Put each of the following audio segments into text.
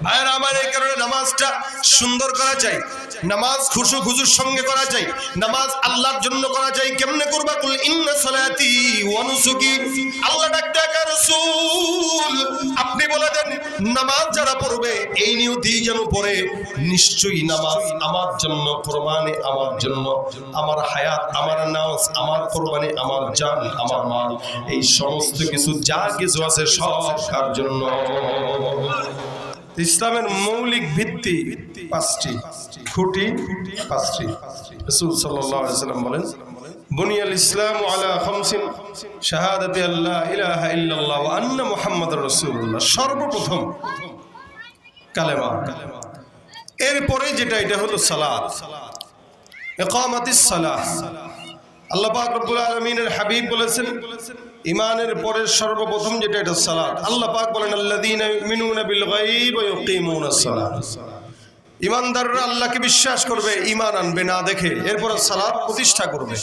ভাইরা আমার, এই কারণে নামাজটা সুন্দর করা চাই, নামাজ খুশু খুজুর সঙ্গে করা চাই, নামাজ আল্লাহর জন্য করা চাই। কেমনে করবা? কুল ইন্না সালাতি ওয়া নুসুকি, আল্লাহ ডাক ডাকা রাসূল আপনি বলে দেন নামাজ যারা পড়বে এই নিয়তি যেন পড়ে নিশ্চয়ই নামাজ আমার জন্য, কোরবানি আমার জন্য, আমার হায়াত, আমার নামাজ, আমার কোরবানি, আমার জান, আমার মাল, এই সমস্ত কিছু যা কিছু আছে সব কার জন্য। ইসলামের মৌলিক ভিত্তি পাঁচটি, খুঁটি পাঁচটি। রাসূল সাল্লাল্লাহু আলাইহি ওয়াসাল্লাম বলেন, বুনিয়াল ইসলামু আলা খামসিন শাহাদাতি আল্লা ইলাহা ইল্লাল্লাহ ওয়া আন্না মুহাম্মাদুর রাসূলুল্লাহ। সর্বপ্রথম কালেমা, এরপরে যেটা এটা হলো সালাত, ইকামাতিস সালাহ। আল্লাহ পাক রব্বুল আলামিনের হাবিব বলেছেন ঈমানের পরে সর্বপ্রথম যেটা এটা সালাত। আল্লাহ পাক বলেন আল্লাযীনা ইউমিনুনা বিল গায়ব ওয়া ইউকিমুনাস সালাত। ঈমানদাররা আল্লাহকে বিশ্বাস করবে, ঈমান আনবে না দেখে, এরপর সালাত প্রতিষ্ঠা করবে।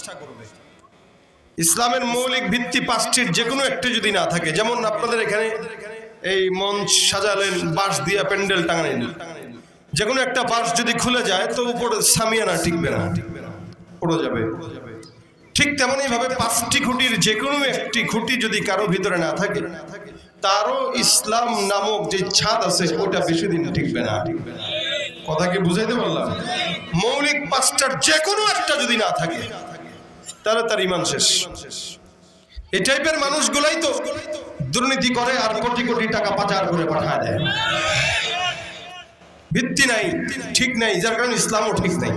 ইসলামের মৌলিক ভিত্তি পাঁচটির যে কোনো একটি যদি না থাকে, যেমন আপনাদের এখানে এই মঞ্চ সাজালেন, বাঁশ দিয়া প্যান্ডেল টাঙালেন, যে কোনো একটা বাঁশ যদি খুলে যায় তো উপরে সামিয়ানা টিকবে না, পড়ে যাবে। ঠিক তেমনই ভাবে পাঁচটি খুঁটির যে কোনো একটি খুঁটি যদি কারো ভিতরে না থাকে, তারও ইসলাম নামক যে ছাদ আছে ওটা বেশি দিন টিকবে না। কথা কি বুঝাইতে পারলাম? মৌলিক পাঁচটার যে কোনো একটা যদি না থাকে তাহলে তার ঈমান শেষ। এই টাইপের মানুষগুলাই তো দুর্নীতি করে আর কোটি কোটি টাকা পাচার করে পাঠায় দেয়। ভিত্তি নাই, ঠিক নাই, যার কারণে ইসলামও ঠিক নাই।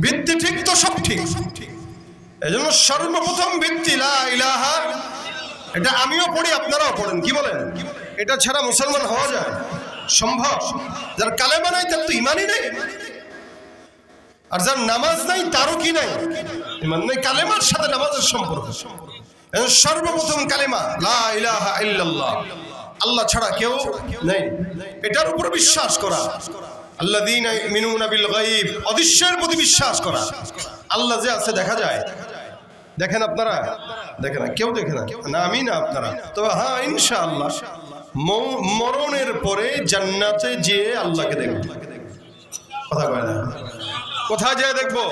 ভিত্তি ঠিক তো সব ঠিক। এজন্য সর্বপ্রথম ভিত্তি লা ইলাহা, এটা আমিও পড়ি আপনারাও পড়েন, কি বলেন? এটা ছাড়া মুসলমান হওয়া যায় সম্ভব? যার কালেমা নাই তার তো ঈমানই নাই, আর যার নামাজ নাই তারও কি নাই? ঈমান নাই। কালেমার সাথে নামাজের সম্পর্ক। সর্বপ্রথম কালেমা লা ইলাহা ইল্লাল্লাহ, আল্লাহ ছাড়া কেউ নেই, এটার উপর বিশ্বাস করা। আল্লাযীনা ইউমিনুনা বিল গায়ব, অদৃশ্যের প্রতি বিশ্বাস করা। আল্লাহ যে আছে দেখা যায়, দেখেন আপনারা? দেখে না, কেউ দেখে না, না আমি না আপনারা। তবে হ্যাঁ ইনশাআল্লাহ মরণের পরে জান্নাতে যেয়ে আল্লাহকে দেখব। কথা কয় না? কোথায় যায় দেখবো?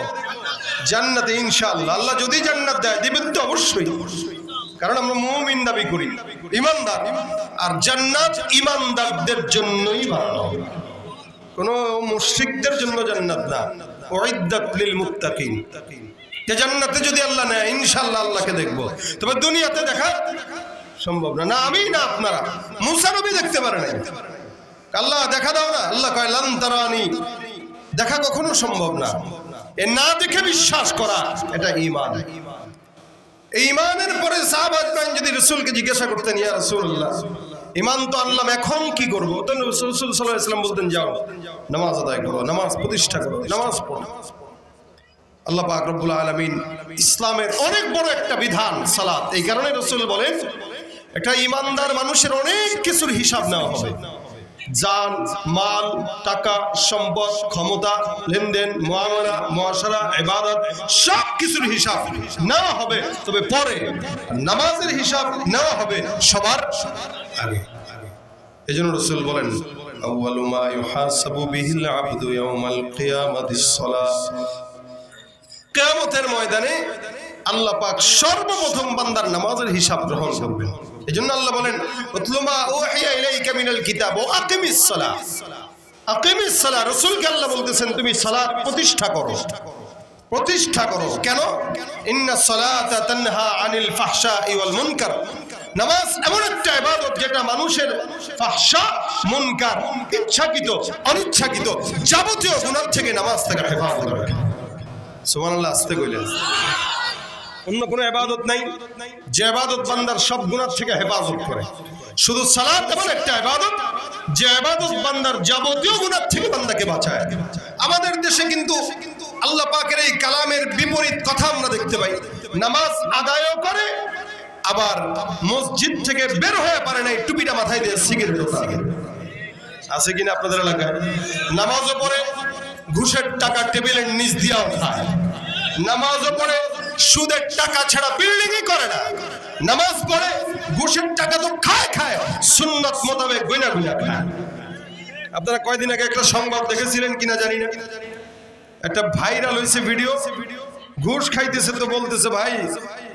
জান্নাতে ইনশাআল্লাহ। আল্লাহ যদি জান্নাত দেয়, দিবেন তো অবশ্যই, কারণ আমরা মুমিন দাবি করি, ঈমানদার। আর জান্নাত ঈমানদারদের জন্যই বানানো, কোনো মুশরিকদের জন্য জান্নাত না। উইদ্দাত লিল মুত্তাকিন। যে জান্নাতে যদি আল্লাহ নেয় ইনশাআল্লাহ আল্লাহকে দেখবো, তবে দুনিয়াতে দেখা সম্ভব না। না আমি না আপনারা। মুসা নবী দেখতে পারে নাই, আল্লাহ দেখা দাও না, আল্লাহ কয় লান তারানি, দেখা কখনো সম্ভব না। এ না দেখে বিশ্বাস করা, এটা ঈমান। এই ঈমানের পরে সাহাবায়ে যদি রাসূলকে জিজ্ঞাসা করতেন, ইয়া রাসূলুল্লাহ ঈমান তো আনলাম, এখন কি করবো? তখন রাসূল সাল্লাল্লাহু আলাইহি ওয়াসাল্লাম বলতেন, যাও নামাজ আদায় করো, নামাজ প্রতিষ্ঠা করো, নামাজ পড়ো। আল্লাহ পাক রব্বুল আলামিন ইসলামের অনেক বড় একটা বিধান সালাত। এই কারণে রাসূল বলেন একটা ঈমানদার মানুষের অনেক কিছুর হিসাব নেওয়া হবে। জান, মাল, টাকা, সম্পদ, ক্ষমতা, লেনদেন, মুআমালা, মুআশারা, ইবাদত, সব কিছুর হিসাব নেওয়া হবে। তবে পরে নামাজের হিসাব নেওয়া হবে সবার আগে। এজন্য রাসূল বলেন আউয়ালু মা ইউহাসাবু বিহিল আবদু ইয়াউমাল কিয়ামাতিস সালাহ। কিয়ামতের ময়দানে আল্লাহ পাক সর্বপ্রথম বান্দার নামাজের হিসাব গ্রহণ করবেন। এজন্য আল্লাহ বলেন উতলু মা উহিয়া ইলাইকা মিনাল কিতাব ওয়া আকিমিস সালাহ। আকিমিস সালাহ, রাসূলকে আল্লাহ বলতেছেন তুমি সালাত প্রতিষ্ঠা করো, প্রতিষ্ঠা করো। কেন? ইন্নাস সালাতা তানহা আনিল ফাহশাই ওয়াল মুনকার। নামাজ এমন একটা ইবাদত যেটা মানুষের ফাহশা, মুনকার, ইচ্ছাকৃত, অনিচ্ছাকৃত যাবতীয় গুনাহ থেকে নামাজ থেকে হেফাজত করে। সুবহানাল্লাহ, আস্তে কইলেন। অন্য কোনো ইবাদত নাই যে ইবাদত বান্দার সব গুনাহ থেকে হেফাজত করে। শুধু সালাত এমন একটা ইবাদত যে ইবাদত বান্দার যাবতীয় গুনাহ থেকে বান্দাকে বাঁচায়। আমাদের দেশে কিন্তু আল্লাহ পাকের এই কালামের বিপরীত কথা আমরা দেখতে পাই। নামাজ আদায়ও করে, আবার মসজিদ থেকে বের হয়ে পারে নাই, টুপিটা মাথায় দিয়ে সিগারেট ধরে আছে কিনা আপনাদের এলাকায়? নামাজও পড়ে, ঘুষের টাকা টেবিলের নিচ দিয়েও খায়। নামাজও পড়ে, সুদের টাকা ছাড়া বিল্ডিংই করে না। নামাজ পড়ে, ঘুষের টাকা তো খায়, সুন্নাত মোতাবেক গুনা গুনা খায়। আপনারা কয়দিন আগে একটা সংবাদ দেখেছিলেন কিনা জানি না, একটা ভাইরাল হয়েছে ভিডিও, ঘুষ খাইতেছে তো বলতেছে ভাই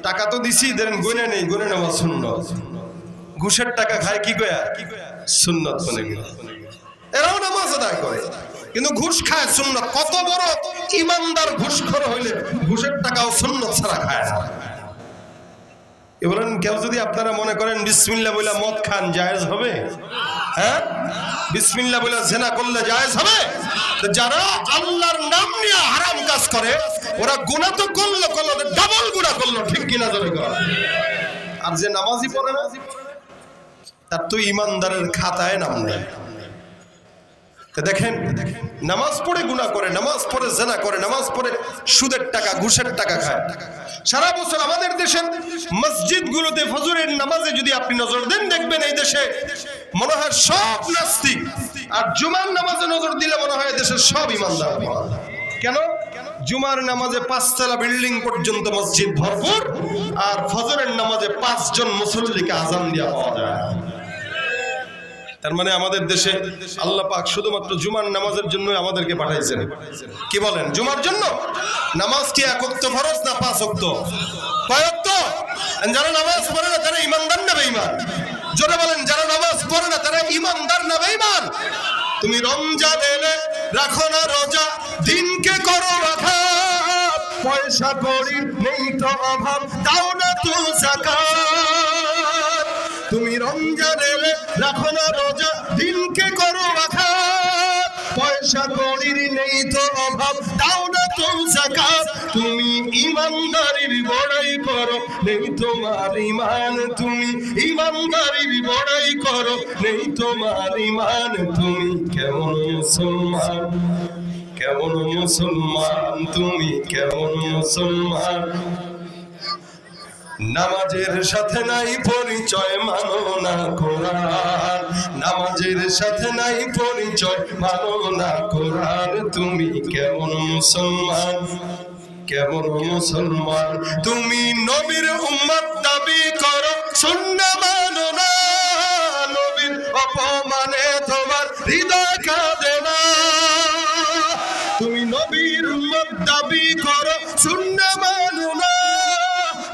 টাকা তো দিছি দেন গুনে নেই, গুনে নেওয়া সুন্নত। ঘুষের টাকা খায় কি কয়া সুন্নত মনে গেল। এরাও নামাজ আদায় করে কিন্তু ঘুষ খায় সুন্নত। কত বড় ইমানদার ঘুষখোর হইলে ঘুষের টাকাও সুন্নত ছাড়া খায় না। এ বলেন কেউ যদি আপনারা মনে করেন বিসমিল্লাহ বলে মদ খান জায়েজ হবে? হ্যাঁ, বিসমিল্লাহ বলে জিনা করলে জায়েজ হবে? তো যারা আল্লাহর নাম নিয়ে হারাম কাজ করে ওরা গুনাহ তো করলো ডাবল গুনাহ করলো, ঠিক কিনা জোরে কর। আর যে নামাজই পড়ে না তার তো ইমানদারের খাতায় নাম নেই। দেখেন নামাজ পড়ে গুনাহ করে, নামাজ পড়ে জিনা করে, নামাজ পড়ে সুদের টাকা ঘুষের টাকা খায়। সারা বছর আমাদের দেশের মসজিদগুলোতে ফজরের নামাজে যদি আপনি নজর দেন দেখবেন এই দেশে মনে হয় সব নাস্তিক, আর জুমার নামাজে নজর দিলে মনে হয় দেশের সব ইমানদার। কেন? জুমার নামাজে 5 তলা বিল্ডিং পর্যন্ত মসজিদ ভরপুর, আর ফজরের নামাজে 5 জন মুসল্লিকে আযান দেওয়া পাওয়া যায়। তার মানে আমাদের দেশে আল্লাহ পাক শুধুমাত্র জুমার নামাজের জন্য আমাদেরকে পাঠাইছেন। কি বলেন? জুমার জন্য। নামাজ কি এক ওয়াক্ত ফরজ না 5 ওয়াক্ত? কয় ওয়াক্ত? যারা নামাজ পড়ে না তারা ইমানদার না বেঈমান? জোরে বলেন, যারা নামাজ পড়ে না তারা ইমানদার না বেঈমান? তুমি রমজান এলে রাখো না রোজা, দিনকে করো আঘাত, পয়সা করি নেই তো অভাব, দাও না তো যাকাত। তুমি রমজান এলে রাখো না রোজা, দিনকে করো আঘাত, পয়সা করির নেই তো অভাব, দাও না তো যাকাত। তুমি ইমানদারির বড়াই করো নেই তোমার ইমান, তুমি ইমানদারির বড়াই করো নেই তোমার ইমান। তুমি কেমন মুসলমান, কেমন মুসলমান, তুমি কেমন মুসলমান? নামাজের সাথে নাই পরিচয়, মানো না কোরআন। নামাজের সাথে নাই পরিচয়, মানো না কোরআন। তুমি কেমন মুসলমান, কেমন মুসলমান? তুমি নবীর উম্মত দাবি করো, সুন্নাহ মানো না, নবীর অপমানে তোমার হৃদয় কাঁদে না। তুমি নবীর উম্মত দাবি করো, সুন্নাহ মানো না,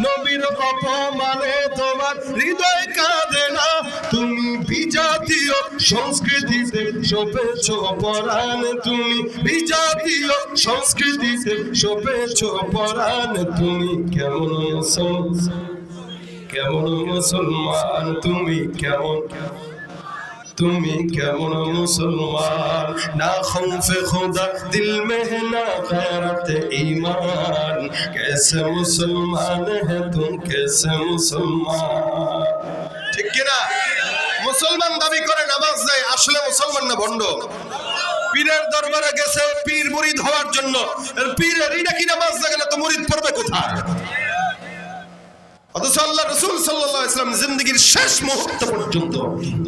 নবীর অপমানে তোমার হৃদয় কাঁদে না। তুমি বিজাতীয় সংস্কৃতিতে সপেছ পরাণ, তুমি বিজাতীয় সংস্কৃতিতে সপেছ পরাণ। তুমি কেমন মুসলমান, কেমন মুসলমান? তুমি কেমন, তুমি কেমন মুসলমান? না খৌফে খুদা দিল মে है ना गैरत ईमान, कैसे मुसलमान है तुम, कैसे मुसलमान? ঠিক কি না? মুসলমান দাবি করে নামাজ নাই, আসলে মুসলমান না ভণ্ড। পীরের দরবারে গেছে পীর মুরিদ হওয়ার জন্য, পীরের এটা কি নামাজ লাগে না তো মুরিদ পড়বে কোথায়? অথচ আল্লাহ রাসূল সাল্লাল্লাহু আলাইহি ওয়াসাল্লাম জিন্দেগীর শেষ মুহূর্ত পর্যন্ত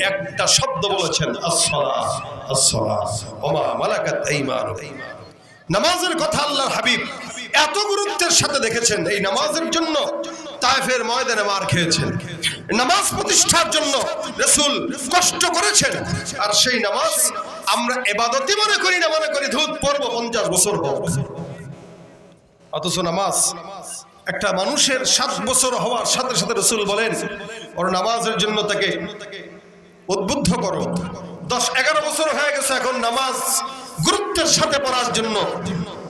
একটা শব্দ বলেছেন, আসসালাহ আসসালাহ ওয়া মা মালাকাত আইমানুকুম। নামাজের কথা আল্লাহর হাবিব এত গুরুত্বের সাথে দেখেছেন, এই নামাজের জন্য তায়েফের ময়দানে মার খেয়েছেন, নামাজ প্রতিষ্ঠার জন্য রাসূল কষ্ট করেছেন। আর সেই নামাজ আমরা ইবাদতই মনে করি না, মনে করি ধুত পড়ব 50 বছর হোক। অথচ নামাজ একটা মানুষের 7 বছর হওয়ার সাথে সাথে রাসূল বলেন ওর নামাজের জন্য তাকে উদ্বুদ্ধ করো। 10-11 বছর হয়ে গেছে, এখন নামাজ গুরুত্বের সাথে পড়ার জন্য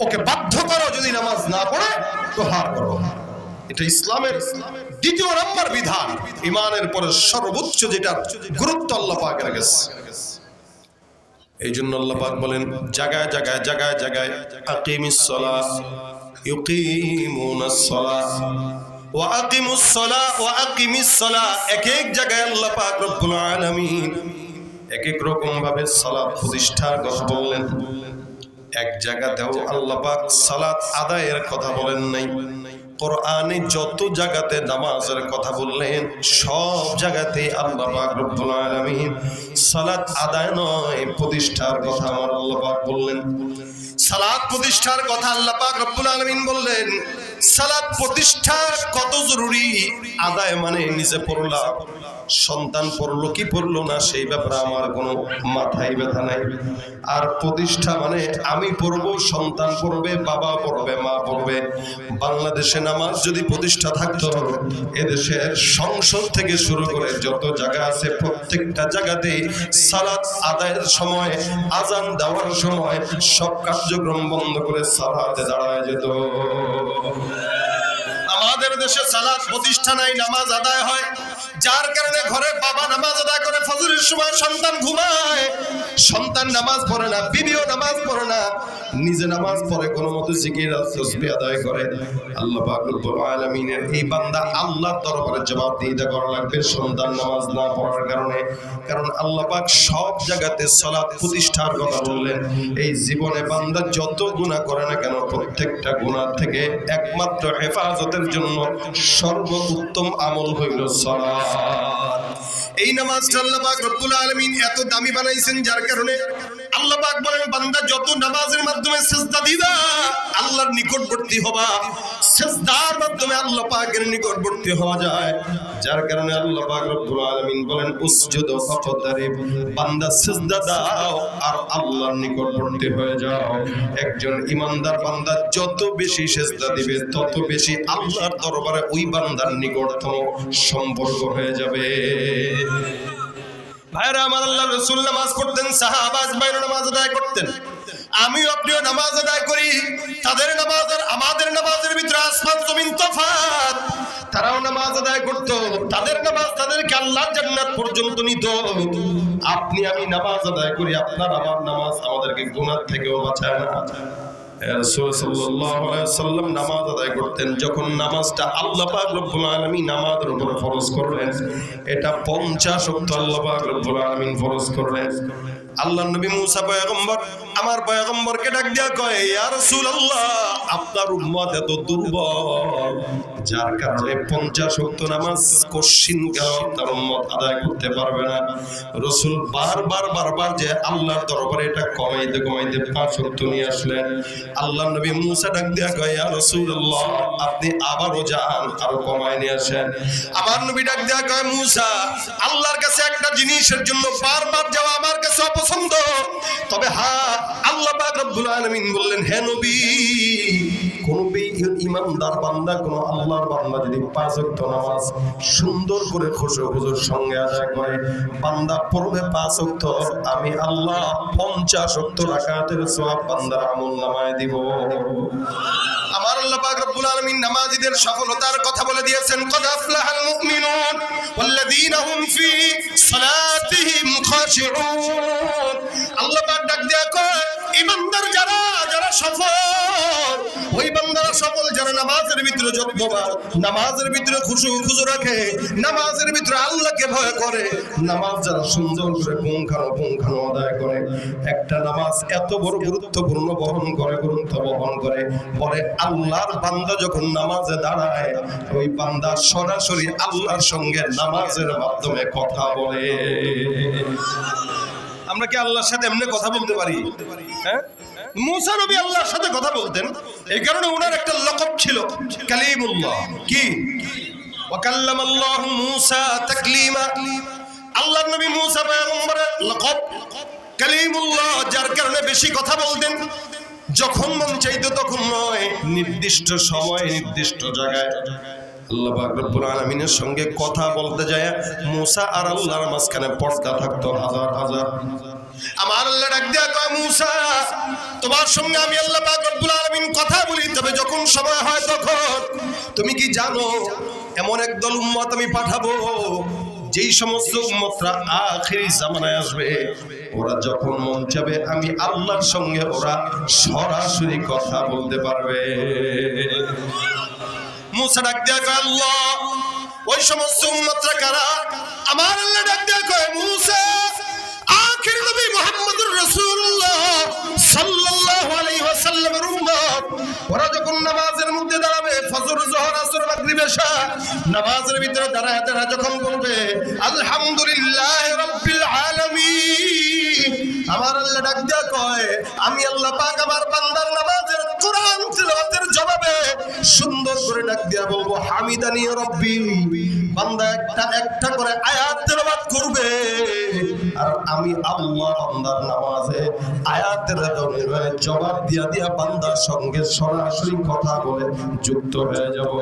ওকে বাধ্য করো, যদি নামাজ না পড়ে প্রহার করো। এটা ইসলামের 2 নম্বর বিধান, ঈমানের পরে সর্বোচ্চ যেটা গুরুত্ব আল্লাহ পাক রেখেছে। এই জন্য আল্লাহ পাক বলেন জায়গায় জায়গায় জায়গায় জায়গায় আকিমিস সালাহ ইউকিমুনাস সালাহ ওয়া আকিমুস সালাহ ওয়া আকিমিস সালাহ। এক এক জায়গায় আল্লাহ পাক রব্বুল আলামিন এক এক রকম ভাবে সালাত প্রতিষ্ঠার কথা বললেন। এক জায়গাতেও আল্লাহ পাক সালাত আদায়ের কথা বলেন নাই। কোরআনে যত জায়গাতে নামাজের কথা বললেন সব জায়গাতে আল্লাহ পাক রব্বুল আলামিন সালাত আদায় নয় প্রতিষ্ঠার কথা আমার আল্লাহ পাক বললেন। সালাত প্রতিষ্ঠার কথা আল্লাহ পাক রব্বুল আলামিন বললেন। সালাত প্রতিষ্ঠা কত জরুরি, আদায় মানে নিজে পড়লাম সন্তান পড়লো কি পড়লো না সেই ব্যাপারে আমার কোনো মাথায় ব্যথা নাই। আর প্রতিষ্ঠা মানে আমি পড়বো, সন্তান পড়বে, বাবা পড়বে, মা পড়বে। বাংলাদেশে নামাজ যদি প্রতিষ্ঠা থাকতো, এদেশের সংসদ থেকে শুরু করে যত জায়গা আছে প্রত্যেকটা জায়গাতেই সালাত আদায়ের সময়, আজান দেওয়ার সময় সব কার্যক্রম বন্ধ করে সালাতে দাঁড়ায় যেত। আমাদের দেশে সালাত প্রতিষ্ঠা নাই, নামাজ আদায় হয়, যার কারণে ঘরে বাবা নামাজ আদায় করে ফজরের সময় সন্তান ঘুমায়, সন্তান নামাজ পড়ে না, বিবিও নামাজ পড়ে না, নিজে নামাজ পড়ে কোনো মতো জিকির আর তাসবিহ আদায় করে। আল্লাহ পাক রব্বুল আলামিনের এই বান্দা আল্লাহর দরবারে জবাবদিহিতা করা লাগবে সন্তান নামাজ না পড়ার কারণে। কারণ আল্লাহ পাক সব জায়গাতে সালাত প্রতিষ্ঠার কথা বললেন। এই জীবনে বান্দা যত গুনাহ করে না কেন, প্রত্যেকটা গুনাহ থেকে একমাত্র হেফাজতের জন্য সর্বোত্তম আমল হইল সালাত। এই নামাজটা আল্লাহ পাক রব্বুল আলামিন এত দামি বানাইছেন, যার কারণে আল্লাহ পাক বলেন বান্দা যত নামাজের মাধ্যমে সিজদা দিবা আল্লাহর নিকটবর্তী হবা, সিজদার মাধ্যমে আল্লাহ পাকের নিকটবর্তী হওয়া যায়। যার কারণে আল্লাহ পাক রব্বুল আলামিন বলেন উসজুদু ফাকতারিব, বান্দা সিজদা দাও আর আল্লাহর নিকটবর্তী হয়ে যাও। একজন ইমানদার বান্দা যত বেশি সিজদা দিবে তত বেশি আল্লাহর দরবারে ওই বান্দার নিকটতম সম্পর্ক হয়ে যাবে। ভাইরা আমার, আল্লাহ রাসূল নামাজ পড়তেন, সাহাবা আজমাইন নামাজ আদায় করতেন, আমিও আপনিও নামাজ আদায় করি। তাদের নামাজ আর আমাদের নামাজের ভিতরে আসমান জমিন তফাৎ। তারাও নামাজ আদায় করতো, তাদের নামাজ তাদেরকে আল্লাহর জান্নাত পর্যন্ত নিত। আপনি আমি নামাজ আদায় করি, আপনার আমার নামাজ আমাদেরকে গুনাহ থেকেও বাঁচায় না। রাসূল সাল্লাল্লাহু আলাইহি ওয়াসাল্লাম নামাজ আদায় করতেন, যখন নামাজটা আল্লাহ পাক রব্বুল আলামিন নামাজের উপর ফরজ করলেন, এটা 50 ওয়াক্ত আল্লাহ পাক রব্বুল আলামিন ফরজ করলেন। আল্লাহর নবী মুসা পয়গম্বর আমার পয়গম্বরকে ডাক দিয়া কয়, ইয়া রাসূলুল্লাহ, আপনার উম্মত এত দুর্বল, যার কারণে 50 ওয়াক্ত নামাজ কশিনকাল তার উম্মত আদায় করতে পারবে না। রাসূল বারবার যে আল্লাহর দরবারে এটা কমাইতে 5 ওয়াক্ত নিয়ে আসলেন। আল্লাহর নবী মুসা ডাক দিয়া কয়, ইয়া রাসূলুল্লাহ, আপনি আবারও যান, আরো কমায় নিয়ে আসেন। আমার নবী ডাক দিয়া কয়, মুসা, আল্লাহর কাছে একটা জিনিসের জন্য বারবার যাওয়া আমার কাছে অপছন্দ, তবে হ্যাঁ, আল্লাহ পাক রব্বুল আলামিন বললেন, হে নবী, কোন ইমানদার বান্দা, কোন আল্লাহর বান্দা যদি 5 ওয়াক্ত নামাজ সুন্দর করে খুশুর সঙ্গে আদায় করে, বান্দা পড়বে 5 ওয়াক্ত, আমি আল্লাহ 50 ওয়াক্ত রাকাতের সওয়াব বান্দার আমলনামায় দিব। আমার আল্লাহ পাক রব্বুল আলামিন নামাজীদের সফলতার কথা বলে দিয়েছেন, কদ আফলাহাল মুমিনুন ওয়াল্লাযীনা হুম ফি সালাতিহিম খাশিউন। আল্লাহ পাক ডাক দেয়া কয়, ইমানদার যারা সফল, ওই বান্দারা সফল যারা নামাজের ভিতরে যত্নবান, নামাজের ভিতরে খুশু রাখে, নামাজের ভিতরে আল্লাহকে ভয় করে, নামাজ যারা সুন্দর করে পুঙ্খানো আদায় করে। একটা নামাজ এত বড় গুরুত্বপূর্ণ গুরুত্ব বহন করে, পরে আল্লাহর বান্দা যখন নামাজে দাঁড়ায়, ওই বান্দা সরাসরি আল্লাহর সঙ্গে নামাজের মাধ্যমে কথা বলে। আমরা কি আল্লাহর সাথে এমনি কথা বলতে পারি? হ্যাঁ, মুসা নবী আল্লাহর সাথে কথা বলতেন, এই কারণে ওনার একটা লকব ছিল কালিমুল্লাহ। কি? ওয়া কাল্লামাল্লাহু মুসা তাকলিমা। আল্লাহর নবী মুসা পয়গম্বরের লকব কালিমুল্লাহ, যার কারণে বেশি কথা বলতেন। যখন মন চাইতো তখন নয়, নির্দিষ্ট সময় নির্দিষ্ট জায়গায় আল্লাহ পাক রব্বুল আলামিনের সঙ্গে কথা বলতে যায় মুসা আর আল্লাহর মাঝখানে পর্দা থাকতো হাজার। আমার আল্লাহ ডাক দিয়া কয়, মুসা, তোমার সঙ্গে আমি আল্লাহ পাক রব্বুল আলামিন কথা বলি, তবে যখন সময় হয় তখন। তুমি কি জানো এমন একদল উম্মত আমি পাঠাবো, যেই সমস্ত উম্মতরা আখিরি জামানায় আসবে, ওরা যখন মন চাবে আমি আল্লাহর সঙ্গে ওরা সরাসরি কথা বলতে পারবে। মুসা ডাক দিয়া কয়, আল্লাহ, ওই সমস্ত উম্মতরা কারা? আমার আল্লাহ ডাক দিয়া কয়, মুসা, আখির নবী মুহাম্মদুর রাসূলুল্লাহ সাল্লাল্লাহু আলাইহি ওয়াসাল্লামের উম্মত, ওরা যখন নামাজের মধ্যে দাঁড়াবে, ফজর, যোহর, আসর, মাগরিব, এশা, নামাজের ভিতরে দাঁড়ায় যখন বলবে আলহামদুলিল্লাহি রাব্বিল আলামিন, আমার আল্লাহ ডাক দিয়া কয়, আমি আল্লাহ পাক আমার বান্দার নামাজের কোরআন কোরআন তিলাওয়াতের জবাবে সুন্দর করে ডাক দিয়া বলবো হামিদানি রব্বি। বান্দা একটা করে আয়াত তেলাওয়াত করবে, আর আমি আল্লাহ বান্দার নামাজে আয়াতের জবাব দিয়া দিয়া বান্দার সঙ্গে সরাসরি কথা বলে যুক্ত হয়ে যাব।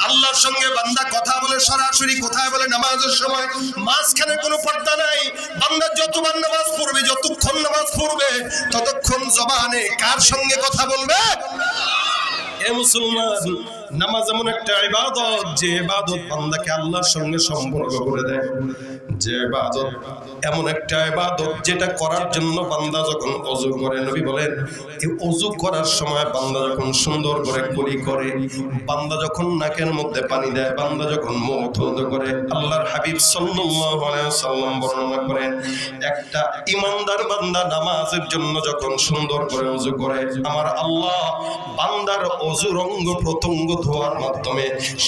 আল্লাহর সঙ্গে বান্দা কথা বলে সরাসরি কোথায় বলে নামাজের সময়, মাঝখানে কোনো পর্দা নাই। বান্দা যতবার নামাজ পড়বে, যতক্ষণ নামাজ পড়বে, ততক্ষণ জবানে কার সঙ্গে কথা বলবে? এ মুসলমান, নামাজ এমন একটা ইবাদত যে ইবাদত বান্দাকে আল্লাহর সঙ্গে সম্পর্ক করে দেয়। যে ইবাদত এমন একটা ইবাদত যেটা করার জন্য বান্দা যখন ওযু করে, নবী বলেন এই ওযু করার সময় বান্দা যখন সুন্দর করে কুলি করে, বান্দা যখন নাকের মধ্যে পানি দেয়, বান্দা যখন মুখ ধৌত করে, আল্লাহর হাবিব সাল্লাল্লাহু আলাইহি ওয়াসাল্লাম বর্ণনা করেন একটা ঈমানদার বান্দা নামাজের জন্য যখন সুন্দর করে ওযু করে, আমার আল্লাহ বান্দার ওযুর অঙ্গ প্রত্যঙ্গ ধোয়ার মাধ্যমে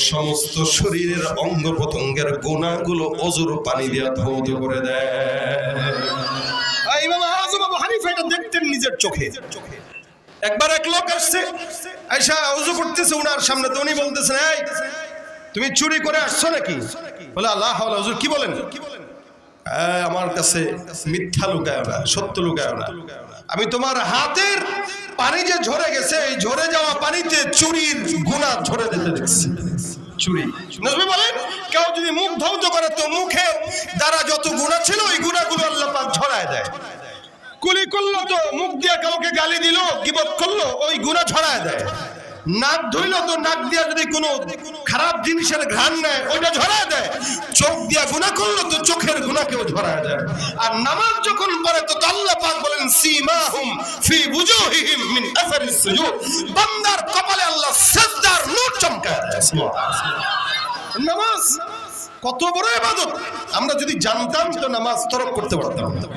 সমস্ত শরীরের অঙ্গ প্রত্যঙ্গের গুনাহগুলো ওযুর পানি দিয়ে ধৌত করে দেয়। ইমাম আযম আবু হানিফা এটা দেখতেন নিজের চোখে। একবার এক লোক আসছে, আয়েশা ওযু করতেছে উনার সামনে, তো উনি বলতেছেন এই তুমি চুরি করে আসছো নাকি? বলে আল্লাহ হাওলা, হুজুর কি বলেন? আমার কাছে মিথ্যা লুকায় না, সত্য লুকায় না। আমি তোমার হাতের পানি যে ঝরে গেছে, এই ঝরে যাওয়া পানিতে চুরির গুনাহ ঝরে দিতে দেখছি। চুরি, নবী বলেন কেউ যদি মুখ ধৌত করে তো মুখের দ্বারা যত গুনাহ ছিল ওই গুনাহগুলো আল্লাহ পাক ঝরায় দেয়। কুলি করলো তো মুখ দিয়ে কাউকে গালি দিল, গীবত করলো, ওই গুনাহ ঝরায় দেয়। নাক ধুইলো তো নাক দিয়া যদি কোনো খারাপ জিনিসের ঘ্রাণ নেয় ওইটা ঝরায় দেয়। চোখ দিয়া গুনাহ করলো তো চোখের গুনাহকেও ঝরায় দেয়। আর নামাজ যখন পড়ে তো আল্লাহ পাক বলেন সীমাহুম ফি বুজুহিহিম মিন আসারিস সুজুদ, বান্দার কপালে আল্লাহ সিজদার নূর চমকায় দেয়। নামাজ কত বড় ইবাদত, আমরা যদি জানতাম তো নামাজ তরক করতে পারতাম না।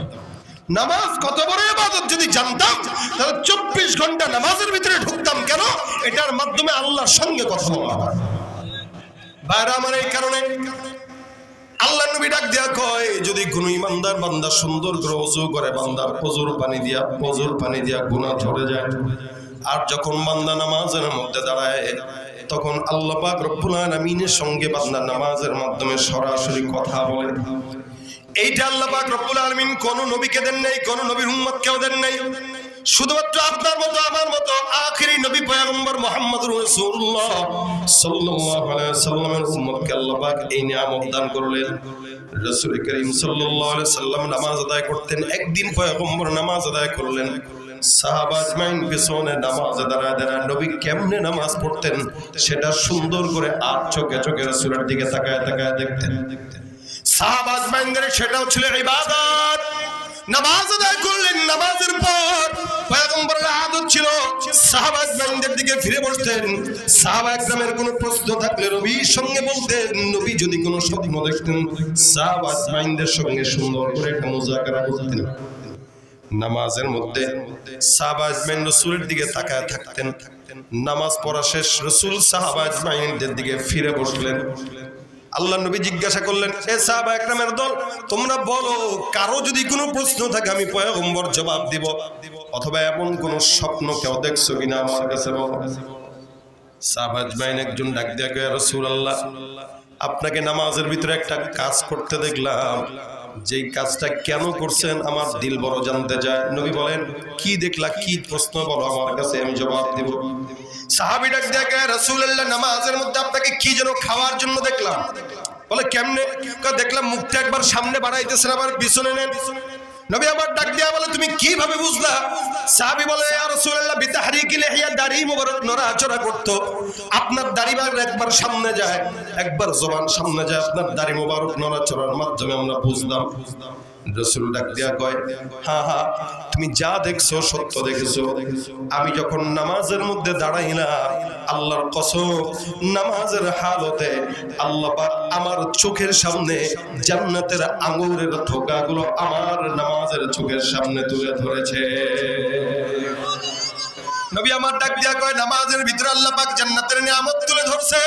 নামাজ কত বড় ইবাদত যদি জানতাম তাহলে 24 ঘন্টা নামাজের ভিতরে ঢুকতাম কেন? এটার মাধ্যমে আল্লাহর সঙ্গে কথা বলা হয়। ভাইরা আমার, এই কারণে আল্লাহ নবী ডাক দিয়া কয় যদি কোনো ইমানদার বান্দা সুন্দর করে ওযু করে, বান্দার ওযুর পানি দিয়া গুনাহ ঝরে যায়। আর যখন বান্দা নামাজের মধ্যে দাঁড়ায় তখন আল্লাহ পাক রব্বুল আলামিনের সঙ্গে বান্দা নামাজের মাধ্যমে সরাসরি কথা বলে। এইটা আল্লাহ পাক রব্বুল আলামিন কোন নবীকে দেন নাই, কোন নবীর উম্মতকেও দেন নাই। শুধুমাত্র আপনার মতো আমার মতো আখেরি নবী পয়গম্বর মুহাম্মদুর রাসূলুল্লাহ সাল্লাল্লাহু আলাইহি সাল্লামের উম্মতকে আল্লাহ পাক এই নিয়ামত দান করলেন। রাসূল করিম সাল্লাল্লাহু আলাইহি সাল্লাম নামাজ আদায় করতেন। একদিন পয়গম্বর নামাজ আদায় করলেন, সাহাবা আজমাইন পিছনে নামাজে দাঁড়ায় দাঁড়ায় নবী কেমনে নামাজ পড়তেন সেটা সুন্দর করে আর চোখে চোখে রাসূলের দিকে তাকায় তাকায় দেখতেন। সাহাবা আজমাইনদের সেটাও ছিল ইবাদত। নামাজ আদায় করলেন, নামাজের পর পয়গম্বরের আদত ছিল সাহাবা আজমাইনদের দিকে ফিরে বসতেন। সাহাবা একরামের কোনো প্রশ্ন থাকলে নবীর সঙ্গে বলতেন। নবী যদি কোনো স্বপ্ন দেখতেন সাহাবা আজমাইনদের সঙ্গে সুন্দর করে একটা মুযাকারা করতেন। নামাজের মধ্যে সাহাবা আজমাইন রাসূলের দিকে তাকায় থাকতেন। নামাজ পড়া শেষ, রাসূল সাহাবা আজমাইনদের দিকে ফিরে বসলেন। আল্লাহ নবী জিজ্ঞাসা করলেন, এ সাহাবা একরামের দল, তোমরা বলো কারো যদি কোনো প্রশ্ন থাকে আমি পয়গম্বর জবাব দিব, অথবা এমন কোন স্বপ্ন কেউ দেখছো কিনা আমার কাছে বলো। সাহাবা আজমাইন একজন ডাক দিয়া কয়, ইয়া রাসূলুল্লাহ, আপনাকে নামাজের ভিতরে একটা কাজ করতে দেখলাম, যেই কাজটা কেন করছেন আমার দিল বড় জানতে চায়। নবী বলেন, কি দেখলা, কি প্রশ্ন বলো আমার কাছে, আমি জবাব দেব। সাহাবী ডাক দিয়া কয়, রাসূলুল্লাহ, নামাজের মধ্যে আপনাকে কি যেন খাওয়ার জন্য দেখলাম। বলে কেমনে? দেখলাম মুখটা একবার সামনে বাড়াইতেছেন আবার পিছনে নেন। নবী আবার ডাক দিয়া বলে, তুমি কিভাবে বুঝলা? সাহাবী বলে, ইয়া রাসূলুল্লাহ, বিতাহরিকি লিহিয়া, দাড়ি মোবারক নড়াচড়া করতো। আপনার দাড়ি একবার সামনে যায়, একবার জবান সামনে যায়, আপনার দাড়ি মোবারক নড়াচড়ার মাধ্যমে আমরা বুঝলাম। রাসূল ডাক দিয়া কয়, হ্যাঁ হ্যাঁ, তুমি যা দেখছো সত্য দেখেছো। আমি যখন নামাজের মধ্যে দাঁড়াইলাম, আল্লাহর কসম, নামাজের হালতে আল্লাহ পাক আমার চোখের সামনে জান্নাতের আঙ্গুরের থোকাগুলো আমার নামাজের চোখের সামনে তুলে ধরেছে। নবী আমার ডাক দিয়া কয় নামাজের ভিতরে আল্লাহ পাক জান্নাতের নিয়ামত তুলে ধরছে।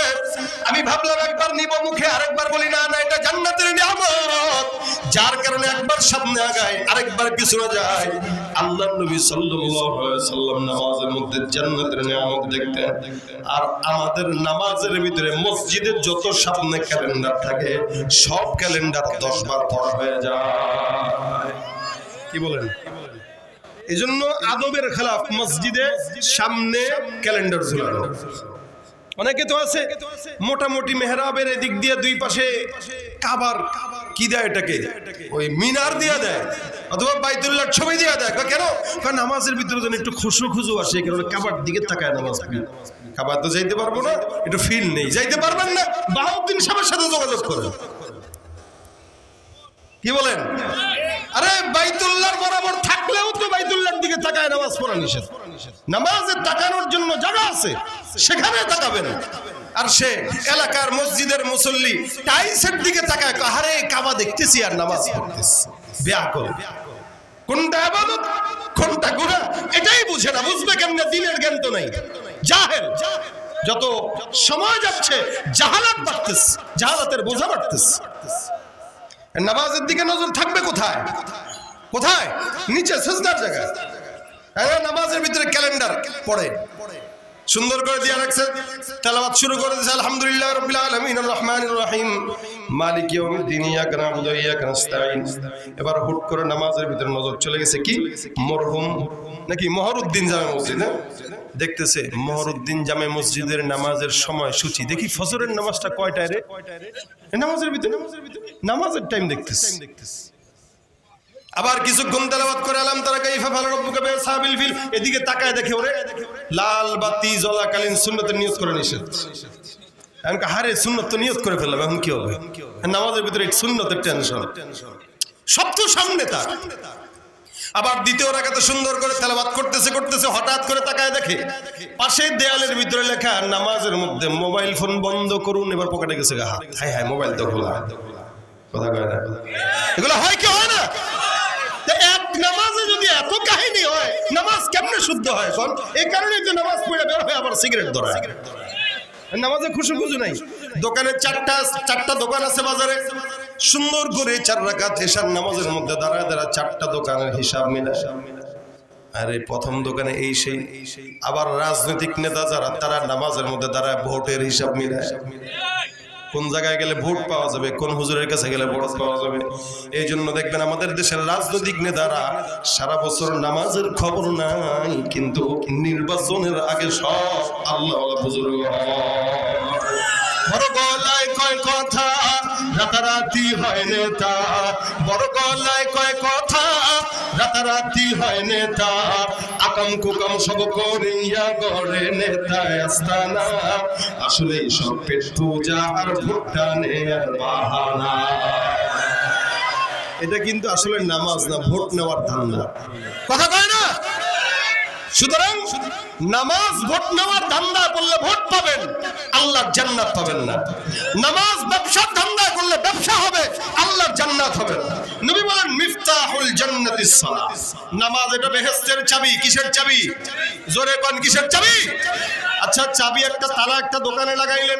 আমি ভাবলাম একবার নিব মুখে, আরেকবার বলি না না এটা জান্নাতের নিয়ামত, যার কারণে একবার সামনে আগায় আরেকবার পিছনে যায়। আল্লাহর নবী সাল্লাল্লাহু আলাইহি সাল্লাম নামাজের মধ্যে জান্নাতের নিয়ামত দেখতেন। আর আমাদের নামাজের ভিতরে মসজিদের যত সামনে ক্যালেন্ডার থাকে সব ক্যালেন্ডার 10 বার পড়া হয়ে যায়। কি বলেন? এজন্য আদবের খেলাফ মসজিদে সামনে ক্যালেন্ডার ঝুলানো। অনেকে তো আছে মোটামুটি মেহরাবের এদিক দিয়ে দুই পাশে কাবার কি দেয় এটাকে ওই মিনার দিয়ে দেয় অথবা বাইতুল্লাহর ছবি দিয়ে দেয়। কেন? কারণ নামাজের ভিতরে যেন একটু খুশু খুশু আসে, কারণ কাবার দিকে তাকায় নামাজ পড়ি। কাবার তো যাইতে পারবো না, একটু ফিল নেই, যাইতে পারবেন না, বাহাউদ্দিন সাহেবের সাথে যোগাযোগ করেন। কি বলেন? আরে বাইতুল্লাহর বরাবর থাকলেও তো বাইতুল্লাহর দিকে তাকায় নামাজ পড়া নিষেধ। নামাজে তাকানোর জন্য জায়গা আছে, সেখানে তাকাবেন। আর সে এলাকার মসজিদের মুসল্লি টাইলসের দিকে তাকায়, আরে কাবা দেখতেছি আর নামাজ পড়তেছি। বেয়াকল। কোনটা ইবাদত কোনটা গুনাহ এটাই বুঝে না। বুঝবে কেমনে? দিনের জ্ঞান তো নাই, জাহেল। যত সময় যাচ্ছে জাহালাত বাড়তেছে, জাহালাতের বোঝা বাড়তেছে। নামাজের দিকে নজর থাকবে কোথায়? কোথায়? নিচে সিজদার জায়গায়। নামাজের ভিতরে ক্যালেন্ডার পড়ে সুন্দর করে দিয়ে রাখছে, তেলাওয়াত শুরু করে দিয়েছে আলহামদুলিল্লাহ রাব্বিল আলামিন আর রহমানির রহিম মালিক ইয়াউমিদ্দিন ইয়াকা না'বুদু ওয়া ইয়াকা নাস্তাঈন। এবার হুট করে নামাজের ভিতরে নজর চলে গেছে কি মরহুম নাকি মহরউদ্দিন জামে মসজিদ, দেখতেছে মহরউদ্দিন জামে মসজিদের নামাজের সময় সূচি। দেখি ফজরের নামাজটা কয়টায় রে? নামাজের ভিতরে নামাজের টাইম দেখতেছে। আবার কিছুক্ষণ তেলাওয়াত করে আলাম তারা কাইফা ফাআলা রাব্বুকা বিআসহাবিল ফিল, এদিকে তাকায় দেখে ওরে লাল বাতি জ্বলাকালীন সুন্নতের নিয়ত করে নিষেধ। আমি হারে সুন্নত তো নিয়ত করে ফেললাম, এখন কি হবে? নামাজের ভিতরে সুন্নতের টেনশন, সব তো সামনে তার। আবার দ্বিতীয় রাকাতে সুন্দর করে তেলাওয়াত করতেছে করতেছে হঠাৎ করে তাকায় দেখে পাশে দেয়ালের ভিতরে লেখা নামাজের মধ্যে মোবাইল ফোন বন্ধ করুন। এবার পকেটে গেছে হাত, হায় হায় মোবাইল তো খোলা। কথা কয় না? এগুলো হয় কি হয় না? এক নামাজে যদি এত কাহিনী হয় নামাজ কেমনে শুদ্ধ হয়? এই কারণে যে নামাজ পড়ে বের হয় আবার সিগারেট ধরায়। নামাজে খুশু খুশু নাই। দোকানে চারটা দোকান আছে বাজারে, সুন্দর করে 4 রাকাত এশার নামাজের মধ্যে দাঁড়ায় দাঁড়ায় 4টা দোকানের হিসাব মিলায়। আরে প্রথম দোকানে এই সেই। আবার রাজনৈতিক নেতা যারা তারা নামাজের মধ্যে দাঁড়ায় ভোটের হিসাব মিলায়। কোন জায়গায় গেলে ভোট পাওয়া যাবে, কোন হুজুরের কাছে গেলে ভোট পাওয়া যাবে। এই জন্য দেখবেন আমাদের দেশের রাজনৈতিক নেতারা সারা বছর নামাজের খবর নাই, কিন্তু নির্বাচনের আগে সব আল্লাহ বুজুর্গ বড় গলায় কয় কথা, রাতারাতি হয় নেতা। বড় গলায় কয় কথা, রাতারাতি হয় নেতা। আকাম কুকাম সব করিয়া গড়ে নেতায় আস্তানা। আসলে সব পেট পূজা আর ভুট্টা নেয়ার বাহানা। এটা কিন্তু আসলে নামাজ না, ভোট নেওয়ার ধান্দা। কথা কয় না? সুতরাং নামাজ ভোট নেওয়ার ধান্দা করলে ভোট পাবেন, আল্লাহর জান্নাত পাবেন না। নামাজ ব্যবসার ধান্দা করলে ব্যবসা হবে, আল্লাহর জান্নাত হবে না। নবী বলেন মিফতাহুল জান্নাতিস সালাত। নামাজ এটা বেহেশতের চাবি। কিসের চাবি? জোরে কোন কিসের চাবি? আচ্ছা চাবি একটা তালা একটা দোকানে লাগাইলেন,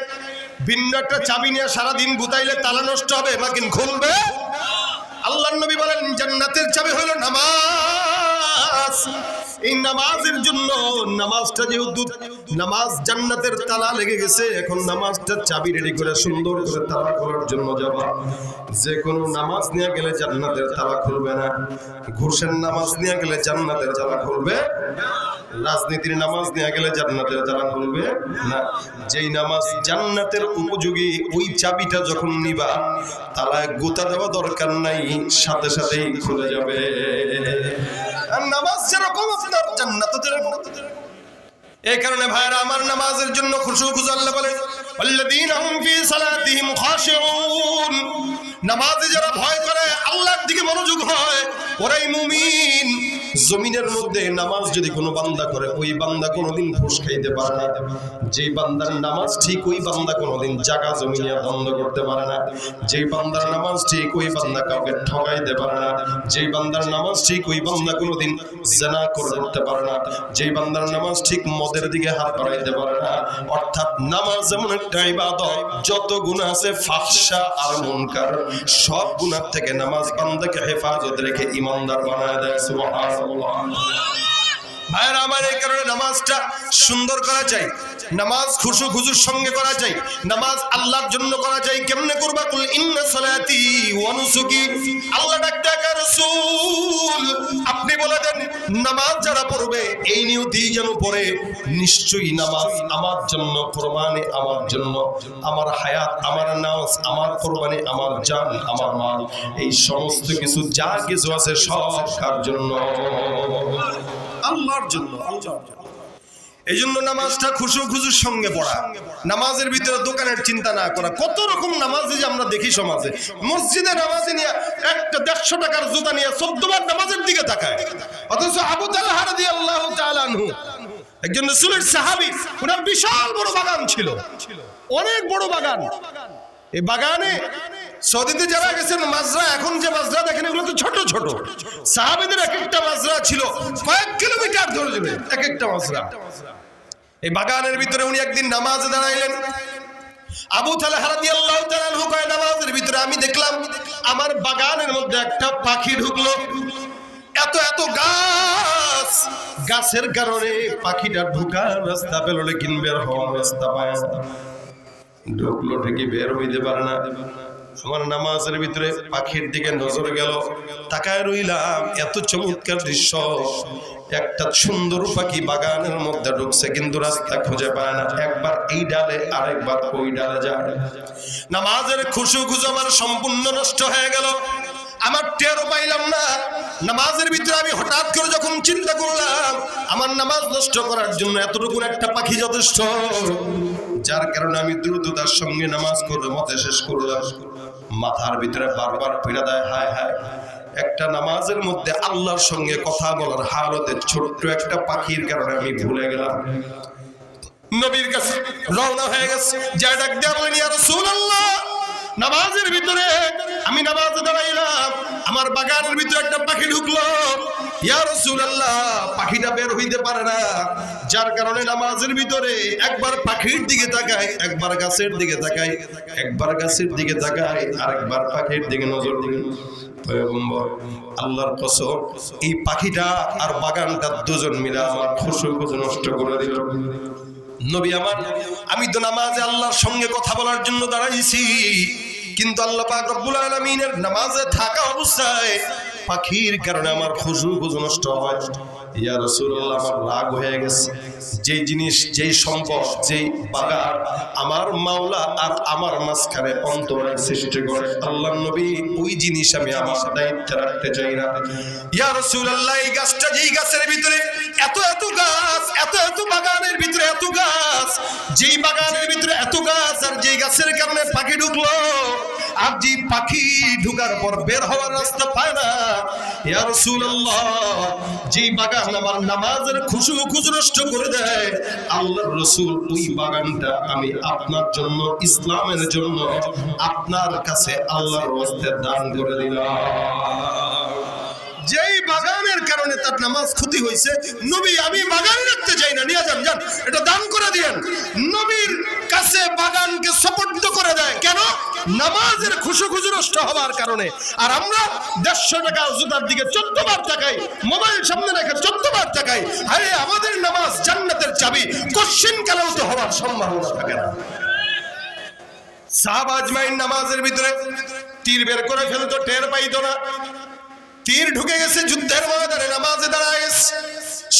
ভিন্ন একটা চাবি নিয়ে সারা দিন গুতাইলে তালা নষ্ট হবে নাকি খুলবে? আল্লাহর নবী বলেন জান্নাতের চাবি হলো নামাজ। এই নামাজের জন্য নামাজটা যেহেতু নামাজ জান্নাতের তালা লেগে গেছে, এখন নামাজটার চাবি রেডি করে সুন্দর করে তালা খোলার জন্য যাবা। যে কোনো নামাজ নিয়ে গেলে জান্নাতের তালা খুলবে না। ঘুষের নামাজ নিয়ে গেলে জান্নাতের তালা খুলবে, রাজনীতির নামাজ নিয়ে গেলে জান্নাতের তালা খুলবে না। যেই নামাজ জান্নাতের উপযোগী ওই চাবিটা যখন নিবা তালায় গোতা দেওয়া দরকার নাই, সাথে সাথেই খুলে যাবে। আর নামাজ যেরকম আপনার জান্নাতও যেরকম। এই কারণে ভাইরা আমার নামাজের জন্য খুশু খুশু আল্লাহ বলেন আল্লাযীনা হুম ফী সালাতিহিম খাশিউন। নামাজে যারা ভয় করে, আল্লাহর দিকে মনোযোগ হয়, ওরাই মুমিন। জমিনের মধ্যে নামাজ যদি কোনো বান্দা করে, ওই বান্দা কোনোদিন ঘুষ খাইতে পারে না। যেই বান্দার নামাজ ঠিক, ওই বান্দা কোনোদিন জায়গা জমি নিয়ে দ্বন্দ্ব করতে পারে না। যেই বান্দার নামাজ ঠিক, ওই বান্দা কাউকে ঠকাইতে পারে না। যেই বান্দার নামাজ ঠিক, ওই বান্দা কোনোদিন জিনা করতে পারে না। যেই বান্দার নামাজ ঠিক, মদের দিকে হাত বাড়াইতে পারে না। অর্থাৎ নামাজ এমন একটা ইবাদত, যত গুনাহ আছে ফাহশা আর মুনকার, সব গুনাহ থেকে নামাজ বান্দাকে হেফাজত রেখে ইমানদার বানায় দেয়। সুবহানাল্লাহ। ভাইরা আমার, এই কারণে নামাজটা সুন্দর করা চাই, নামাজ খুশু খুজুর সঙ্গে করা চাই, নামাজ আল্লাহর জন্য করা চাই। কেমনে করবা? কুল ইন্না সালাতি ওয়া নুসুকি। আল্লাহ ডাকা রাসূল, আপনি বলে দেন নামাজ যারা পড়বে এই নিয়তি যেন পড়ে, নিশ্চয়ই নামাজ আমার জন্য, কোরবানি আমার জন্য, আমার হায়াত, আমার নামাজ, আমার কোরবানি, আমার জান, আমার মাল, এই সমস্ত কিছু যা কিছু আছে সব কার জন্য? আল্লাহর জন্য। এই জন্য নামাজটা খুশু খুজুর সঙ্গে পড়া, নামাজের ভিতরে দোকানের চিন্তা না করা। কত রকম নামাজ যে আমরা দেখি সমাজে, মসজিদে নামাজে নিয়ে একটা 150 টাকার জুতা নিয়ে 14 বার নামাজের দিকে তাকায়। অথচ আবু তালহা রাদিয়াল্লাহু তাআলা আনহু একজন রাসূলের সাহাবী, ওনার বিশাল বড় বাগান ছিল, অনেক বড় বাগান। এই বাগানে সৌদিতে যারা গেছেন মাজরা, এখন যে মাজরা দেখেন এগুলো তো ছোট ছোট, সাহাবীদের এক একটা মাজরা ছিল কয়েক কিলোমিটার ধরে যাবে এক একটা মাজরা। এই বাগানের ভিতরে উনি একদিন নামাজে দাঁড়াইলেন। আবু তালহা রাদিয়াল্লাহু তাআলা আনহু কয়, নামাজের ভিতরে আমি দেখলাম আমার বাগানের মধ্যে একটা পাখি ঢুকলো। এত এত গাছ, গাছের কারণে পাখিটা ঢুকার রাস্তা পেল, লেকিন বের হওয়ার রাস্তা পায় না। ঢুকলো ঠিকই, বের হইতে পারে না। আমার নামাজের ভিতরে পাখির দিকে নজর গেল, তাকায় রইলাম, এত চমৎকার দৃশ্য। একটা সুন্দর পাখি বাগানের মধ্যে ঢুকছে, কিন্তু রাস্তা খুঁজে পায় না। একবার এই ডালে, আরেকবার ওই ডালে যায়। নামাজের খুশু খুশু আমার সম্পূর্ণ নষ্ট হয়ে গেল, আমার টেরও পাইলাম না। নামাজের ভিতরে আমি হঠাৎ করে যখন চিন্তা করলাম, আমার নামাজ নষ্ট করার জন্য এতটুকু একটা পাখি যথেষ্ট, যার কারণে আমি দ্রুততার সঙ্গে নামাজ করে মতে শেষ করলাম। মাথার ভিতরে বারবার পীড়া দেয়, হায় হায়, একটা নামাজের মধ্যে আল্লাহর সঙ্গে কথা বলার হালতে ছোট্ট একটা পাখির কারণে আমি ভুলে গেলাম। নবীর কাছে রওনা হয়ে গেছে, যা ডাক দেয়া বলেন, ইয়া রাসূলুল্লাহ, নামাজের ভিতরে আমি নামাজে দাঁড়াইলাম, আমার বাগানের ভিতরে একটা পাখি ঢুকলো। ইয়া রাসূলুল্লাহ, পাখিটা বের হইতে পারে না, যার কারণে নামাজের ভিতরে একবার পাখির দিকে তাকাই, একবার গাছের দিকে তাকাই, একবার গাছের দিকে তাকাই, আরেকবার পাখির দিকে নজর দিই। পয়গম্বর, আল্লাহর কসম, এই পাখিটা আর বাগানটা দুজন মিলে আমার খুশু খুশু নষ্ট করে দিল। নবী আমার, আমি তো নামাজে আল্লাহর সঙ্গে কথা বলার জন্য দাঁড়াইছি, কিন্তু আল্লাহ পাক রব্বুল আলামিনের নামাজে থাকা অবস্থায় পাখির কারণে আমার খুশু খুশু নষ্ট হয়। ইয়া রাসূলুল্লাহ, আমার রাগ হয়ে গেছে। যেই জিনিস, যেই সম্পদ, যেই বাগান আমার মাওলা আর আমার মাঝখানে অন্তরায় সৃষ্টি করে আল্লাহর নবী, ওই জিনিস আমি আমার দায়িত্বে রাখতে চাই না। ইয়া রাসূলুল্লাহ, এই গাছটা, যেই গাছের ভিতরে এত এত গাছ, এত এত বাগানের ভিতরে এত গাছ, যেই বাগানের ভিতরে এত গাছ, আর যেই গাছের কারণে পাখি ঢুকলো, আর যে পাখি ঢুকার পর বের হওয়ার রাস্তা পায় না। ইয়া রাসূলুল্লাহ, যেই বাগান আমার নামাজের খুশু খুশু নষ্ট করে দেয়, আল্লাহর রাসূল, ওই বাগানটা আমি আপনার জন্য, ইসলামের জন্য আপনার কাছে আল্লাহর ওয়াস্তে দান করে দিলাম। যেই বাগানের কারণে তার নামাজ ক্ষতি হয়েছে, নবী, আমি বাগান রাখতে চাই না, নিয়ে যান, যান, এটা দান করে দিয়েন। নবীর কাছে বাগানকে সুপর্দ করে দেয়। কেন? নামাজের খুশু খুশু নষ্ট হওয়ার কারণে। আর আমরা 150 টাকা জুতার দিকে 14 বার তাকাই, মোবাইল সামনে রেখে 14 বার তাকাই। আরে আমাদের নামাজ জান্নাতের চাবি, কোশ্চেন কালেও তো হওয়ার সম্ভাবনা থাকে না। সাহাবা আজমাইন নামাজের ভিতরে তীর বের করে ফেলতো, টের পাইতো না। তীর ঢুকে গেছে যুদ্ধের ময়দানে, নামাজে দাঁড়ায় গেছে,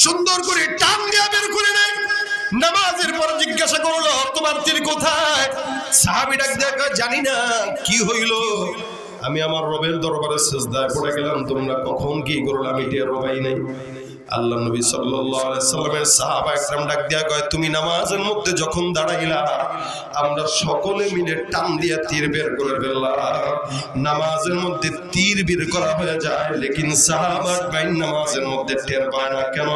সুন্দর করে টান দিয়ে বের করে নেয়। নামাজের পর জিজ্ঞাসা করলো, তোমার তীর কোথায়? সাহাবী ডাক দিয়ে কয়, জানি না কি হইল, আমি আমার রবের দরবারে সিজদায় পড়ে গেলাম, তোমরা কখন কি করলে আমি টের পাই নাই। আল্লাহ নবী সাল্লাল্লাহু আলাইহি সাল্লামের সাহাবা একরাম ডাক দিয়া কয়, তুমি নামাজের মধ্যে যখন দাঁড়াইলা আমরা সকলে মিলে টান দিয়া তীর বের করে ফেললাম। নামাজের মধ্যে তীর বের করা হয়ে যায়, লেকিন সাহাবা বাইন নামাজের মধ্যে টের পায় না। কেন?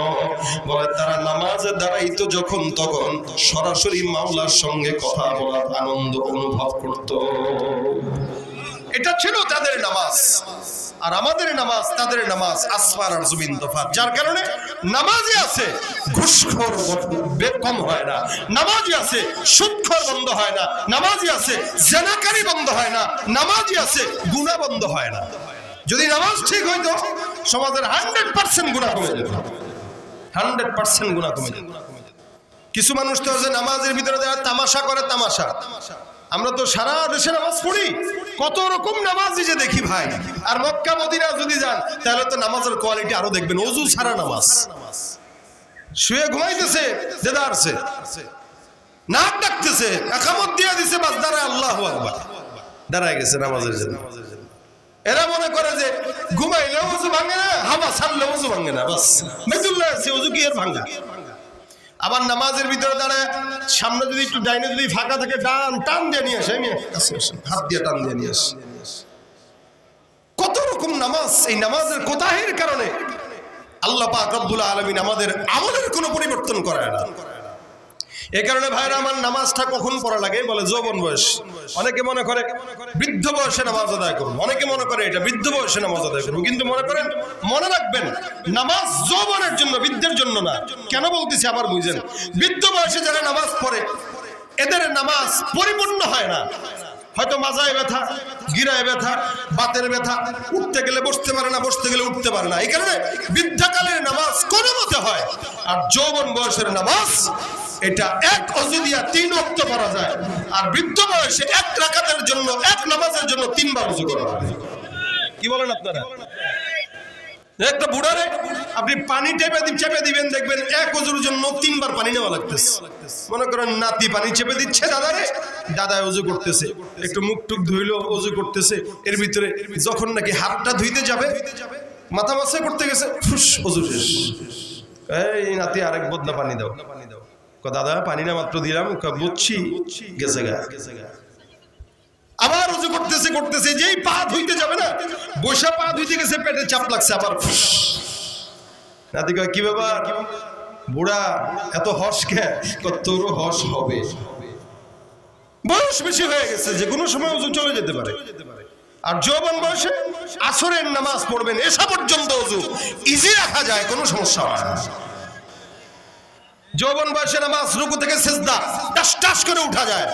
বলে তারা নামাজে দাঁড়াইতো যখন তখন সরাসরি মাওলার সঙ্গে কথা বলার আনন্দ অনুভব করত। এটা ছিল তাদের নামাজ। আর আমাদের নামাজ তাদের নামাজ আসমান আর জমিন তফাৎ। যার কারণে নামাজে আছে ঘুষখোর কম হয় না, নামাজে আছে সুদখোর বন্ধ হয় না, নামাজে আছে জেনাকারী বন্ধ হয় না, নামাজে আছে গুনাহ বন্ধ হয় না। যদি নামাজ ঠিক হইতো সমাজের 100% গুনাহ কমে যেত, 100% গুনাহ কমে যেত। কিছু মানুষ তো আছে নামাজের ভিতরে তামাশা করে, তামাশা। আমরা তো সারা দেশে নামাজ পড়ি, কত রকম নামাজ যে দেখি ভাই। আর মক্কা মদিনা যদি যান তাহলে তো নামাজের কোয়ালিটি আরো দেখবেন। ওযু ছাড়া নামাজ, শুয়ে ঘুমাইতেছে দেদারছে, নাক ডাকতেছে, একামত দিয়ে দিছে, বাস দাঁড়ায় আল্লাহু আকবার, দাঁড়ায় গেছে নামাজের জন্য। এরা মনে করে যে ঘুমাইলে ওযু ভাঙে না, হাওয়া ছাড়লে ওযু ভাঙে না, বাস মেদুল্লাহ আছে, ওযু কি এর ভাঙা। আবার নামাজের ভিতরে দাঁড়ায় সামনে যদি একটু ডাইনে যদি ফাঁকা থাকে টান দিয়ে নিয়ে আসে, হাত দিয়ে টান দিয়ে নিয়ে আসে। কত রকম নামাজ। এই নামাজের কোতাহের কারণে আল্লাহ পাক রব্বুল আলামিন আমাদের আমলের কোনো পরিবর্তন করায় না। এই কারণে ভাইরা আমার নামাজটা কখন পড়া লাগে? বলে যৌবন বয়স। অনেকে মনে করে বৃদ্ধ বয়সে নামাজ আদায় করবো, অনেকে মনে করে এটা বৃদ্ধ বয়সে নামাজ আদায় করবো। কিন্তু মনে রাখবেন নামাজ যৌবনের জন্য, বৃদ্ধের জন্য না। কেন বলতেছি আবার বুঝেন। বৃদ্ধ বয়সে যারা নামাজ পড়ে এদের নামাজ পরিপূর্ণ হয় না। হয়তো মাজায় ব্যথা, গিরায় ব্যথা, বাতের ব্যথা, উঠতে গেলে বসতে পারে না, বসতে গেলে উঠতে পারে না। এই কারণে বৃদ্ধাকালের নামাজ কোনো মতে হয়। আর যৌবন বয়সের নামাজ এটা এক অজু দিয়া 3 ওয়াক্ত পড়া যায়। আর বৃদ্ধ বয়সে 1 রাকাতের জন্য, 1 নামাজের জন্য 3 বার ওযু করা হয়। কি বলেন আপনারা? একটা বুড়ারে আপনি পানি চেপে দিবেন, দেখবেন 1 ওযুর জন্য 3 বার পানি নেওয়া লাগতেছে। মনে করেন নাতি পানি চেপে দিচ্ছে দাদারে, দাদায় ওযু করতেছে, একটু মুখ টুক ধুইলো, ওযু করতেছে। এর ভিতরে যখন নাকি হাতটা ধুইতে যাবে, মাথা মাসাই করতে গেছে, ফুস ওযু শেষ। এই নাতি আরেক বদনা পানি দাও। দাদা পানি না মাত্র দিলাম, বুঝছি, গেছে গা। আবার ওযু করতেছে, যেই পা ধুইতে যাবে না, বসা পা ধুইতে গেছে, পেটে চাপ লাগছে, আবার নাতি কয় কি ব্যাপার বুড়া, এত হস কে? তোরও হস হবে, বয়স বেশি হয়ে গেছে, যে কোনো সময় ওযু চলে যেতে পারে। আর যৌবন বয়সে আসরের নামাজ পড়বেন, এসা পর্যন্ত ওযু ইজি রাখা যায়, কোনো সমস্যা হয় না। যৌবন বয়সে নামাজ রুকু থেকে সিজদা টাস টাস করে উঠা যায়।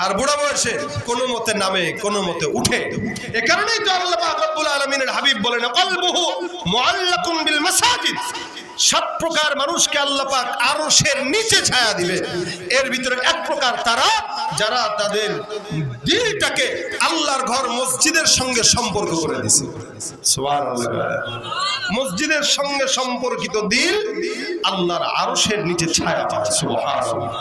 আর বুড়া বয়সে কোনো মতে নামে, কোনো মতে উঠে। এ কারণেই তো আল্লাহ পাক রব্বুল আলামিনের হাবিব বলেন কলবুহু মুআল্লাকুন বিল মাসাজিদ। 7 প্রকার মানুষকে আল্লাহ পাক আরশের নিচে ছায়া দিবে। এর ভিতরে 1 প্রকার তারা যারা তাদের দিলটাকে আল্লাহর ঘর মসজিদের সঙ্গে সম্পর্ক করে দিয়েছে। সুবহানাল্লাহ। মসজিদের সঙ্গে সম্পর্কিত দিল আল্লাহর আরশের নিচে ছায়া পায়। সুবহানাল্লাহ।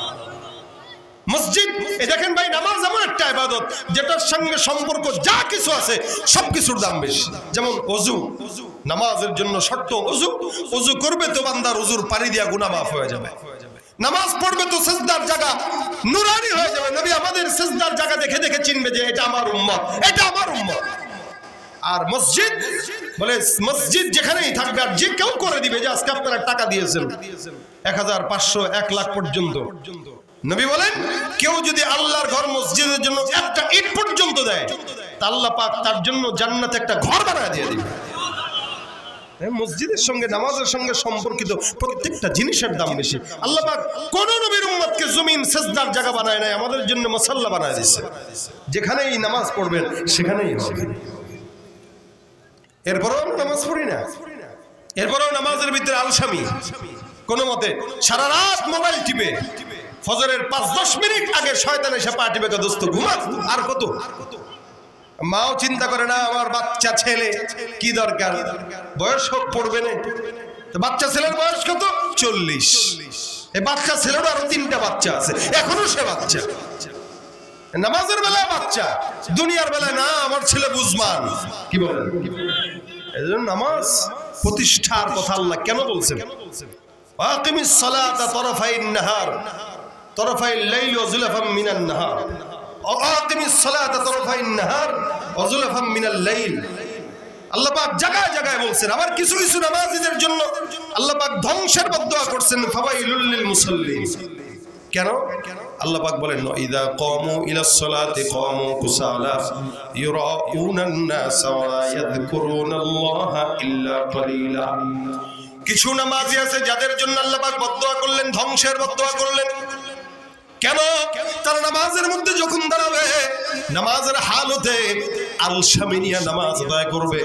মসজিদ, দেখেন ভাই, নামাজ এমন একটা ইবাদত যেটার সঙ্গে সম্পর্ক যা কিছু আছে সবকিছুর দাম বেশি। যেমন ওযু, নামাজের জন্য শর্ত ওযু। ওযু করবে তো বান্দার ওযুর পানি দিয়া গুনাহ মাফ হয়ে যাবে। নামাজ পড়বে তো সিজদার জায়গা নূরানি হয়ে যাবে। নবী আমাদের সিজদার জায়গা দেখে দেখে চিনবে যে এটা আমার উম্মত, এটা আমার উম্মত। আর মসজিদ বলে মসজিদ যেখানেই থাকবে, আর যে কেউ করে দিবে, যে আজকে আপনারা টাকা দিয়েছেন 1000, 500, 1 লাখ পর্যন্ত, নবী বলেন কেউ যদি আল্লাহর ঘর মসজিদের জন্য একটা ইট পর্যন্ত দেয়, তা আল্লাহ পাক তার জন্য জান্নাতে একটা ঘর বানায় দিয়ে দিবে। মসজিদের সঙ্গে, নামাজের সঙ্গে সম্পর্কিত প্রত্যেকটা জিনিসের দাম বেশি। আল্লাহ পাক কোন নবীর উম্মতকে জমিন সিজদার জায়গা বানায় নাই, আমাদের জন্য মুসাল্লা বানায় দিয়েছে। যেখানেই নামাজ পড়বেন সেখানেই হবে। এরপরও আমরা নামাজ পড়ি না, এরপরও নামাজের ভিতরে আলসামি। কোনো মতে সারা রাত মোবাইল টিপে ফজরের 5-10 মিনিট আগে শয়তান এসে পা টিপে দোস্ত ঘুমা। আর কত মাও চিন্তা করে না আমার বাচ্চা ছেলে কি দরকার, বয়স হোক পড়বে না। তো বাচ্চা ছেলের বয়স কত? 40। এই বাচ্চা ছেলেরও আরো 3টা বাচ্চা আছে, এখনো সে বাচ্চা। নামাজের বেলায় বাচ্চা, দুনিয়ার বেলায় না আমার ছেলে বুঝমান। কি বলেন? এই জন্য নামাজ প্রতিষ্ঠার কথা আল্লাহ কেন বলছেন? আকিমিস সালাতা তরফাইন নাহার তরফাইল লাইল ওয়া যুলফাম মিনান নাহার আকিমিস সালাতা তরফাইন নাহার ওয়া যুলফাম মিনাল লাইল। আল্লাহ পাক জায়গায় জায়গায় বলছেন। আবার কিছু কিছু নামাজীদের জন্য আল্লাহ পাক ধ্বংসের বদদুয়া করছেন, ফাওয়াইলুল লিল মুসাল্লিন। কেন? আল্লাহ পাক বলেন ইযা কামু ইলাস সালাতি কামু কুসালা ইউরাউনান নাস ওয়া ইয়াযকুরুনাল্লাহা ইল্লা কলিলা। কিছু নামাজি আছে যাদের জন্য আল্লাহ পাক বদদুয়া করলেন, ধ্বংসের বদদুয়া করলেন। কেন? তারা নামাজের মধ্যে যখন দাঁড়াবে, নামাজের হালতে আলসামিনিয়া নামাজ আদায় করবে,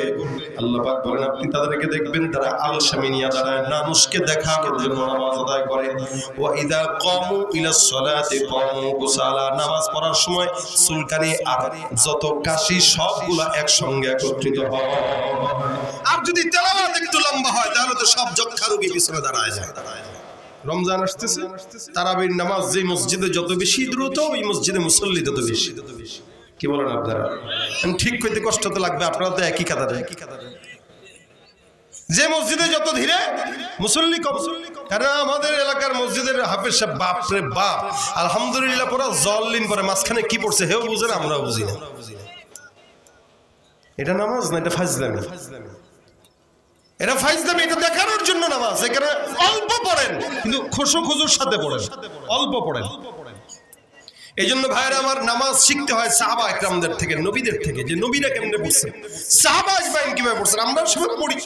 আল্লাহ পাক বলেন আপনি তাদেরকে দেখবেন তারা আলসামিনিয়া দাঁড়ায়, মানুষকে দেখানোর জন্য নামাজ আদায় করে। ওয়া ইযা কামু ইলাস সালাতি কামু কুসালা, নামাজ পড়ার সময় চুলকানি আর যত কাশি সবগুলা একসঙ্গে একত্রিত হয়। আর যদি তেলাওয়াত একটু লম্বা হয় তাহলে তো সব যক্ষা রোগী পিছনে দাঁড়ায় যায়। রমজান আসতেছে, তারাবির নামাজ যে মসজিদে যত বেশি দ্রুত, ওই মসজিদে মুসল্লি তত বেশি। কি বলেন আপনারা? ঠিক কইতে কষ্ট তো লাগবে, আপনারা তো একই কাতারে। যে মসজিদে যত ধীরে মুসল্লি কম। কারণ আমাদের এলাকার মসজিদের হাফেজ সাহেব বাপ রে বাপ, আলহামদুলিল্লাহ পুরো জল্লিন পরে মাঝখানে কি পড়ছে হেও বুঝে না, আমরাও বুঝি না। এটা নামাজ না, এটা ফাজলামি। এটা ফাইজলামি, এটা দেখানোর জন্য নামাজ। এখানে অল্প পড়েন কিন্তু খুশুর সাথে পড়েন, অল্প পড়েন। এই জন্য ভাইরা আমার, নামাজ শিখতে হয় সাহাবা একরামদের থেকে, নবীদের থেকে, যে নবীরা কেমনে পড়ছেন, সাহাবা ইসমাইল কিভাবে পড়ছেন, আমরা সবাই পড়ি।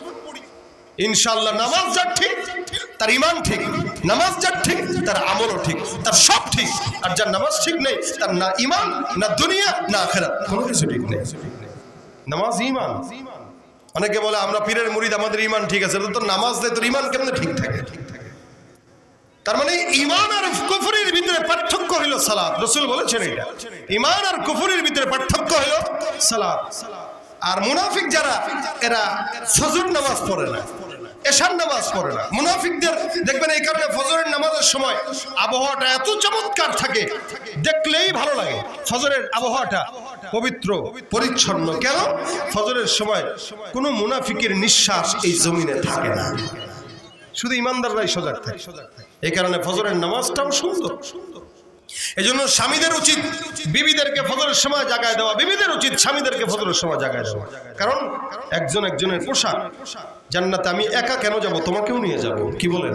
ইনশাআল্লাহ নামাজ যার ঠিক তার ঈমান ঠিক, নামাজ যার ঠিক তার আমলও ঠিক, তার সব ঠিক। আর যার নামাজ ঠিক নেই তার না ঈমান, না দুনিয়া, না আখিরাত, কোনো কিছু ঠিক নেই। নামাজ ঈমান। অনেকে বলে আমরা পীরের মুরিদ, আমাদের ঈমান ঠিক আছে। তো নামাজ নেই, তোর ঈমান কেমনে ঠিক থাকে? তার মানে ঈমান আর কুফরের ভিতরে পার্থক্য হলো সালাত। রাসূল বলেছেন এটা, ঈমান আর কুফরের ভিতরে পার্থক্য হলো সালাত। আর মুনাফিক যারা, এরা ফজর নামাজ পড়ে না, এশার নামাজ পড়ে না। মুনাফিকদের দেখবেন এই কারণে ফজরের নামাজের সময় আবহাওয়াটা এত চমৎকার থাকে, দেখলেই ভালো লাগে। ফজরের আবহাওয়াটা পবিত্র পরিচ্ছন্ন। কেন? ফজরের সময় কোনো মুনাফিকের নিঃশ্বাস এই জমিনে থাকে না, শুধু ইমানদাররাই সজাগ থাকে। এই কারণে ফজরের নামাজটাও সুন্দর। এই জন্য স্বামীদের উচিত বিবিদেরকে ফজরের সময় জাগায় দেওয়া, বিবিদের উচিত স্বামীদেরকে ফজরের সময় জাগায় দেওয়া। কারণ একজন একজনের পোশাক। জান্নাতে আমি একা কেন যাব, তোমাকেও নিয়ে যাব। কি বলেন?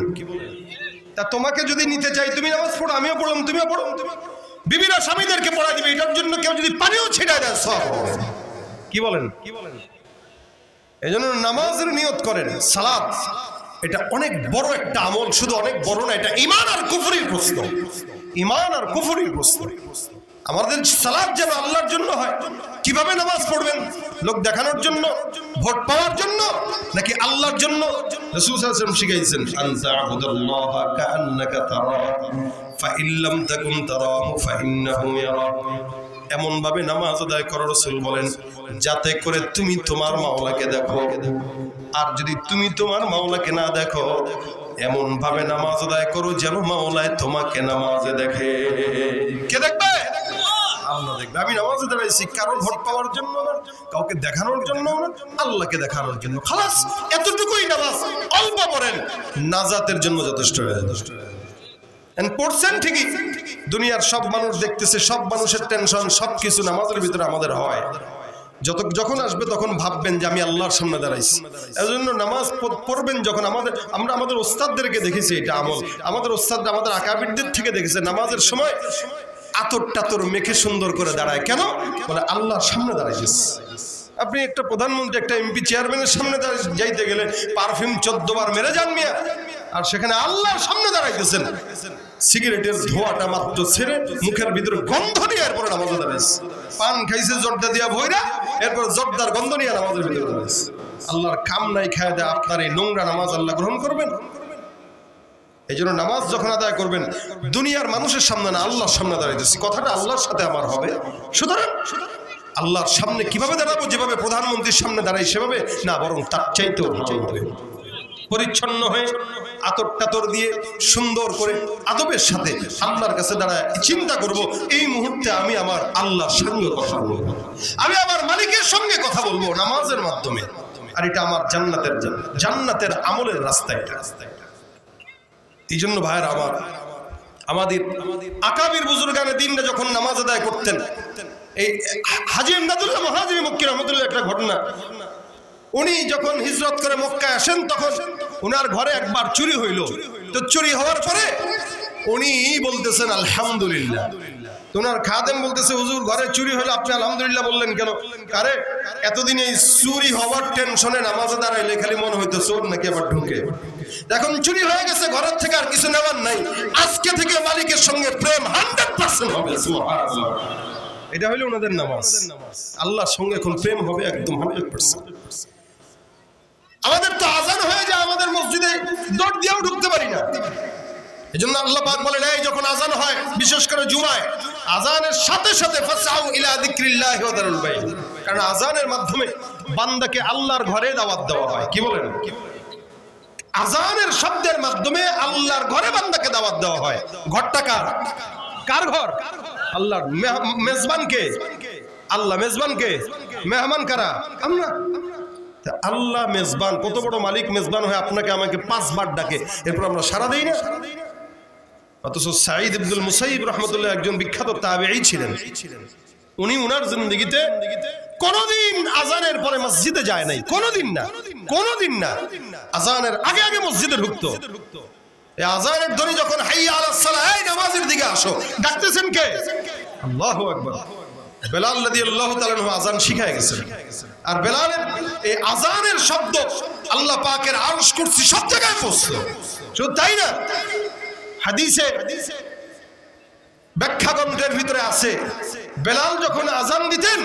তা তোমাকে যদি নিতে চাই, তুমি নামাজ পড়ো, আমিও পড়লাম, তুমিও পড়ো। বিবিরা স্বামীদেরকে পড়া দিবে, এটার জন্য কেউ যদি পানিও ছিটায় দেয় সব। কি বলেন? এই জন্য নামাজের নিয়ত করেন। সালাত এটা অনেক বড় একটা আমল, শুধু অনেক বড় না, এটা ঈমান আর কুফরির প্রশ্ন। ঈমান আর কুফরির প্রশ্ন। আমাদের সালাত যেন আল্লাহর জন্য হয়। কিভাবে নামাজ পড়বেন? লোক দেখানোর জন্য, ভোট পাওয়ার জন্য, নাকি আল্লাহর জন্য? রাসূল সাল্লাল্লাহু আলাইহি ওয়াসাল্লাম শিখাইছেন, আনতা আবুদাল্লাহা কাআন্নাকা তারাহু ফাইন লাম তাকুন তারাহু ফাইন্নাহু ইয়ারাক। এমন ভাবে নামাজ আদায় করো, রাসূল বলেন, যাতে করে তুমি তোমার মাওলাকে দেখো। আর যদি তুমি তোমার মাওলাকে না দেখো, এমন ভাবে নামাজ আদায় করো যেন মাওলায় তোমাকে নামাজে দেখে। কে দেখবে? আল্লাহ দেখবে। আমি নামাজে দাঁড়াইছি কারণ ভোট পাওয়ার জন্য না, কাউকে দেখানোর জন্য না, আল্লাহকে দেখানোর জন্য। খালাস, এতটুকুই নামাজ। অল্প পড়েন, নাজাতের জন্য যথেষ্ট। পড়ছেন ঠিকই, দুনিয়ার সব মানুষ দেখতেছে, সব মানুষের টেনশন, সবকিছু নামাজের ভিতরে আমাদের হয়। যখন আসবে তখন ভাববেন যে আমি আল্লাহর সামনে দাঁড়াইছি। এজন্য নামাজ পড়বেন যখন আমরা আমাদের ওস্তাদদেরকে দেখেছি, এটা আমল। আমাদের ওস্তাদরা আমাদের আকাবিরদের থেকে দেখেছে, নামাজের সময় আতর টাতর মেখে সুন্দর করে দাঁড়ায়। কেন? বলে আল্লাহর সামনে দাঁড়াইছিস। আপনি একটা প্রধানমন্ত্রী, একটা এমপি চেয়ারম্যানের সামনে যাইতে গেলে পারফিউম 14 বার মেরে যান মিয়া, আর সেখানে আল্লাহর সামনে দাঁড়াইতেছেন। সিগারেটের ধোঁয়াটা মাত্র ছেড়ে মুখের ভিতরে গন্ধ নিয়ে এরপরে নামাজে দাঁড়াইছে। পান খাইছে জর্দা দিয়া ভইরা, এরপর জর্দার গন্ধ নিয়ে নামাজের ভিতরে দাঁড়াইছে। আল্লাহর কাম নাই খায় দেয়, আপনার এই নোংরা নামাজ আল্লাহ গ্রহণ করবেন? এই জন্য নামাজ যখন আদায় করবেন, দুনিয়ার মানুষের সামনে না, আল্লাহর সামনে দাঁড়াইতেছি, কথাটা আল্লাহর সাথে আমার হবে। সুতরাং আল্লাহর সামনে কিভাবে দাঁড়াবো? যেভাবে প্রধানমন্ত্রীর সামনে দাঁড়াই সেভাবে না, বরং তার চাইতেও ভালো হবে। পরিচ্ছন্ন হয়ে আতর টাতর দিয়ে সুন্দর করে আদবের সাথে আল্লাহর কাছে দাঁড়ায় চিন্তা করব, এই মুহূর্তে আমি আমার আল্লাহর সঙ্গে কথা বলবো, আমি আমার মালিকের সঙ্গে কথা বলবো নামাজের মাধ্যমে। আর এটা আমার জান্নাতের আমলের রাস্তা। এটা এই জন্য ভাইয়ের আমাদের আকাবির বুজুর্গানে দিনটা যখন নামাজ আদায় করতেন, এই হাজী ইমদাদুল্লাহ মুহাজিরি মক্কি রহমতুল্লাহ একটা ঘটনা, উনি যখন হিজরত করে মক্কায় আসেন তখন উনার ঘরে একবার চুরি হইল। তো চুরি হওয়ার পরে উনি বলতেছেন আলহামদুলিল্লাহ। ওনার খাদেম বলতেছে, হুজুর ঘরে চুরি হলো, আপনি আলহামদুলিল্লাহ বললেন কেন? আরে এতদিন এই চুরি হওয়ার টেনশনে নামাজে দাঁড়াইলে খালি মনে হইতো চোর নাকি আবার ঢুকে। এখন চুরি হয়ে গেছে, ঘরের থেকে আর কিছু নেওয়ার নাই, আজকে থেকে মালিকের সঙ্গে প্রেম 100% হবে। সুবহানাল্লাহ। এটা হইলো ওনাদের নামাজ, আল্লাহর সঙ্গে এখন প্রেম হবে একদম 100%। আমাদের তো আজান হয়ে যায়, আমাদের মসজিদে দৌড় দিয়েও ঢুকতে পারি না। এজন্য আল্লাহ পাক বলেন, এই যখন আজান হয়, বিশেষ করে জুমায়, আজানের সাথে সাথে ফাসআউ ইলা যিকরিল্লাহি ওয়া যারুল বাই', কারণ আজানের মাধ্যমে বান্দাকে আল্লাহর ঘরে দাওয়াত দেওয়া হয়। কি বলেন? আজানের শব্দের মাধ্যমে আল্লাহর ঘরে বান্দাকে দাওয়াত দেওয়া হয়। ঘরটা কার ঘর? আল্লাহর। মেজবানকে আল্লাহ, মেজবানকে মেহমান কারা? আমরা। আল্লাহ মেজবান, কত বড় মালিক মেজবান হয়ে আপনাকে আমাকে 5 বার ডাকে, এরপর আমরা সারা দেই না। অথচ সাঈদ ইবনুল মুসাইয়িব রাহমাতুল্লাহ একজন বিখ্যাত তাবেঈ ছিলেন। উনি উনার জিন্দেগিতে কোনদিন আজানের পরে মসজিদে যায় নাই, কোনদিন না। আজানের আগে আগে মসজিদে ঢুকতো। এই আজানের ধ্বনি যখন হাইয়া আলাস সালাহ, এই নামাজের দিকে আসো, ডাকতেছেন কে? আল্লাহু আকবার। বেলাল রাদিয়াল্লাহু তাআলা আনহু আজান শিখায় গেছেন। আর বেলালের এই আজানের শব্দ আল্লাহ পাকের আরশ কুরসি সব জায়গায় পৌঁছলো। শুধু তাই না, হাদিসে ব্যাখ্যা গ্রন্থের ভিতরে আছে, বেলাল যখন আজান দিতেন,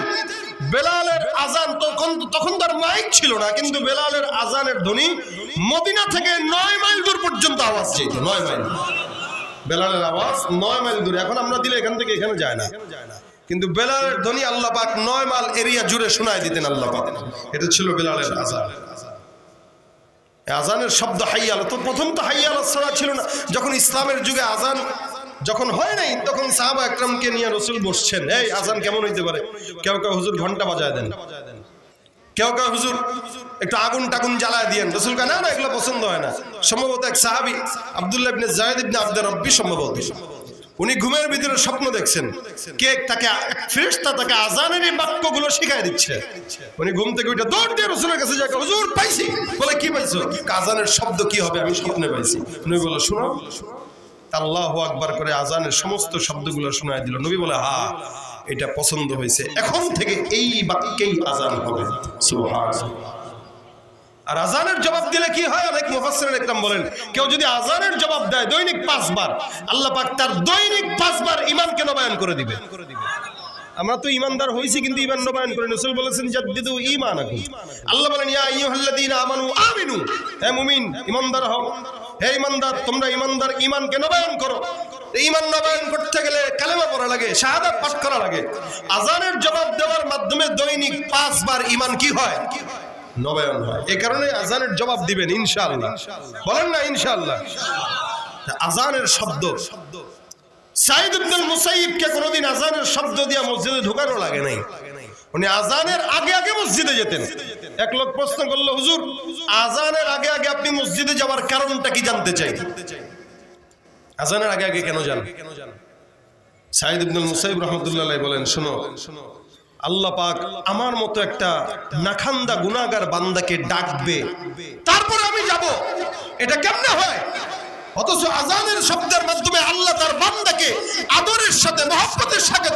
বেলালের আজান তখন তার মাইক ছিল না, কিন্তু বেলালের আজানের ধ্বনি মদিনা থেকে 9 মাইল দূর পর্যন্ত আওয়াজ যেত। 9 মাইল বেলালের আওয়াজ, 9 মাইল দূরে। এখন আমরা দিলে এখান থেকে এখানে যায় না, কিন্তু বেলালের ধ্বনি আল্লাহ পাক 9 মাইল এরিয়া জুড়ে শোনায় দিতেন আল্লাহ পাক। এটা ছিল বেলালের আজান। আজানের শব্দ হাইয়া আলা, তো প্রথম তো হাইয়া আলাস সালাহ ছিল না। যখন ইসলামের যুগে আজান যখন হয় নাই, তখন সাহাবা একরামকে নিয়ে রাসূল বসছেন, এই আজান কেমন হইতে পারে? কেউ হুজুর ঘন্টা বাজায় দেন, কেউ হুজুর একটু আগুন টাগুন জ্বালায় দিয়েন। রাসূল কয়, না এগুলো পছন্দ হয় না। সম্ভবত এক সাহাবী আব্দুল্লাহ ইবনে যায়েদ ইবনে আব্দুর রাব্বি, সম্ভবত উনি ঘুমের ভিতরে স্বপ্ন দেখছেন, কে তাকে ফেরেশতা তাকে আজানের এই বাক্যগুলো শিখায় দিচ্ছে। উনি ঘুম থেকে উঠে দৌড় দিয়ে রাসূলের কাছে যায়, হুজুর পাইছি। বলে, কি পাইছো? আজানের শব্দ কি হবে? আমি স্বপ্নে পাইছি। নবী বলে, শোনো। আল্লাহু আকবার করে আজানের সমস্ত শব্দগুলো শোনায় দিল। নবী বলে, হ্যাঁ এটা পছন্দ হয়েছে, এখন থেকে এই বাক্যেই আজান হবে। সুবহানাল্লাহ। আর আজানের জবাব দিলে কি হয়? অনেক মুফাসসিরিন একরাম বলেন, কেউ যদি আজানের জবাব দেয় দৈনিক 5 বার, আল্লাহ পাক তার দৈনিক 5 বার ঈমানকে নবায়ন করে দিবে। আমরা তো ঈমানদার হইছি, কিন্তু ঈমান নবায়ন করে। রাসূল বলেছেন, জাদ্দিদু ঈমানাকুম। আল্লাহ বলেন, ইয়া আইয়ুহাল্লাযীনা আমানু আমিনু, হে মুমিন ঈমানদার হও। হে ঈমানদার, তোমরা ঈমানদার, ঈমানকে নবায়ন করো। ঈমান নবায়ন করতে গেলে কালেমা পড়া লাগে, শাহাদাত পাঠ করা লাগে। আজানের জবাব দেওয়ার মাধ্যমে দৈনিক 5 বার ঈমান কি হয়? নবায়ন হয়। এই কারণে আজানের জবাব দিবেন ইনশাআল্লাহ। বলেন না ইনশাআল্লাহ। আজানের শব্দ, সাঈদ ইবনুল মুসাইয়িবকে কোনোদিন আজানের শব্দ দিয়ে মসজিদে ঢোকানো লাগে নাই। উনি আজানের আগে আগে মসজিদে যেতেন। এক লোক প্রশ্ন করলো, হুজুর আজানের আগে আগে আপনি মসজিদে যাওয়ার কারণটা কি জানতে চাই। আজানের আগে আগে কেন যান? সাঈদ ইবনুল মুসাইয়িব রাহমাতুল্লাহ আলাইহি বলেন, শোনো, আল্লাহ পাক আমার মতো একটা নাখান্দা গুনাহগার বান্দাকে ডাকবে, তারপরে আমি যাব। এটা কেমনে হয়? অথচ আজানের শব্দের মাধ্যমে আল্লাহ তার বান্দাকে আদরের সাথে, মহব্বতের সাথে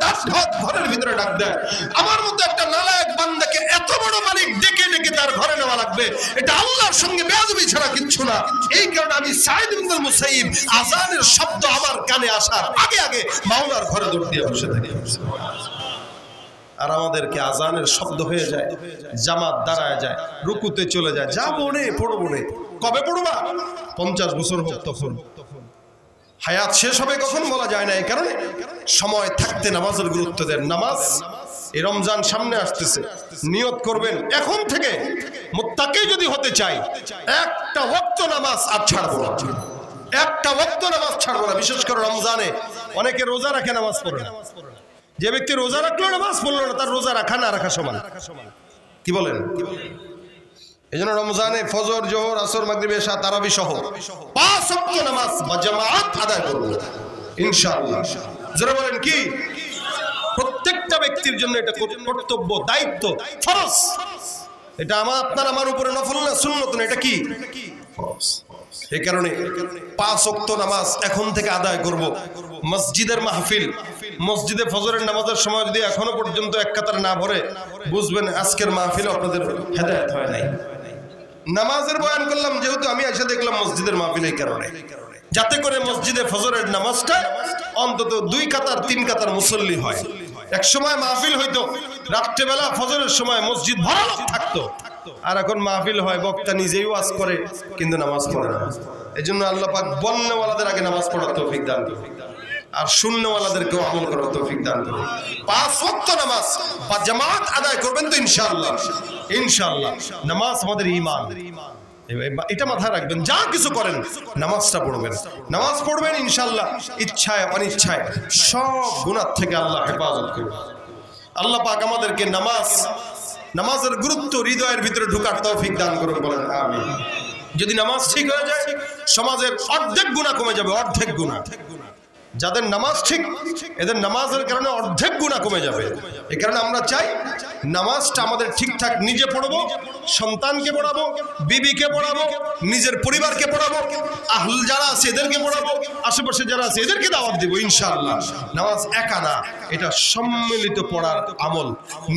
ঘরের ভিতরে ডাক দেয়। আমার মতো একটা নালায়েক বান্দাকে এত বড় মালিক ডেকে ডেকে তার ঘরে নেওয়া লাগবে, এটা আল্লাহর সঙ্গে বেয়াদবি ছাড়া কিচ্ছু না। এই কারণে আমি সাঈদ ইবনুল মুসাইয়িব আজানের শব্দ আমার কানে আসার আগে আগে মাওলার ঘরে দৌড় দিয়ে বসে থাকি। আর আমাদেরকে আজানের শব্দ হয়ে যায়, জামাত দাঁড়ায় যায়, রুকুতে চলে যায়, যাবো নে পড়বো নে। কবে পড়বা? 50 বছর হোক তখন। হায়াত শেষ হবে কখন বলা যায় না। এই কারণে সময় থাকতে নামাজের গুরুত্ব দেন। নামাজ, এই রমজান সামনে আসতেছে, নিয়ত করবেন এখন থেকে মুত্তাকি যদি হতে চাই, একটা ওয়াক্ত নামাজ আর ছাড়বো না, একটা ওয়াক্ত নামাজ ছাড়বো না। বিশেষ করে রমজানে অনেকে রোজা রাখে, নামাজ পড়ে না। যে ব্যক্তি রোজা রাখলো নামাজ পড়লো না, তার রোজা রাখা না রাখা সমান। কি বলেন? এজন্য রমজানে ফজর, জোহর, আসর, মাগরিব, এশা, তারাবি সহ 5 ওয়াক্ত নামাজ বা জামাত আদায় করব ইনশাআল্লাহ। যারা বলেন কি প্রত্যেকটা ব্যক্তির জন্য এটা কর্তব্য, দায়িত্ব, ফরজ। এটা আপনার উপরে নফল না, সুন্নত না, এটা কি ফরজ। এই কারণে 5 ওয়াক্ত নামাজ এখন থেকে আদায় করব। মসজিদের মাহফিল, মসজিদে ফজরের নামাজের সময় যদি এখনো পর্যন্ত এক কাতার না ভরে, বুঝবেন আজকের মাহফিল আপনাদের হেদায়েত হয় নাই। নামাজের বয়ান করলাম যেহেতু, আমি এসে দেখলাম মসজিদের মাহফিল, এই কারণে যাতে করে মসজিদে ফজরের নামাজটা অন্তত 2 কাতার 3 কাতার মুসল্লি হয়। এক সময় মাহফিল হইতো রাত্রেবেলা ফজরের সময় মসজিদ ভরা থাকতো, আর এখন মাহফিল হয় বক্তা নিজেই ওয়াজ করে কিন্তু নামাজ পড়ে না। এই জন্য আল্লাহ পাক বন্যওয়ালাদের আগে নামাজ পড়ার তৌফিক দান করুন, আর শূন্যওয়ালাদেরকেও আমল করার তৌফিক দান করুন। 5 ওয়াক্ত নামাজ বা জামাত আদায় করবেন তো ইনশাআল্লাহ। ইনশাআল্লাহ নামাজ আমাদের ঈমান, এটা মাথায় রাখবেন। যা কিছু করেন নামাজটা পড়বেন, নামাজ পড়বেন ইনশাআল্লাহ। ইচ্ছায় অনিচ্ছায় সব গুনাহ থেকে আল্লাহ হেফাজত করবেন। আল্লাহ পাক আমাদেরকে নামাজের গুরুত্ব হৃদয়ের ভিতরে ঢোকার তৌফিক দান করুন, বলেন আমিন। যদি নামাজ ঠিক হয়ে যায় সমাজের অর্ধেক গুনাহ কমে যাবে, অর্ধেক গুনাহ। যাদের নামাজ ঠিক, এদের নামাজের কারণে অর্ধেক গুনাহ কমে যাবে। এই কারণে আমরা চাই নামাজটা আমাদের ঠিকঠাক নিজে পড়বো, সন্তানকে পড়াবো, বিবিকে পড়াবো, নিজের পরিবারকে পড়াবো, আহল যারা আছে এদেরকে পড়াবো, আশেপাশে যারা আছে এদেরকে দাওয়াত দিব ইনশাআল্লাহ। নামাজ একা না, এটা সম্মিলিত পড়ার আমল।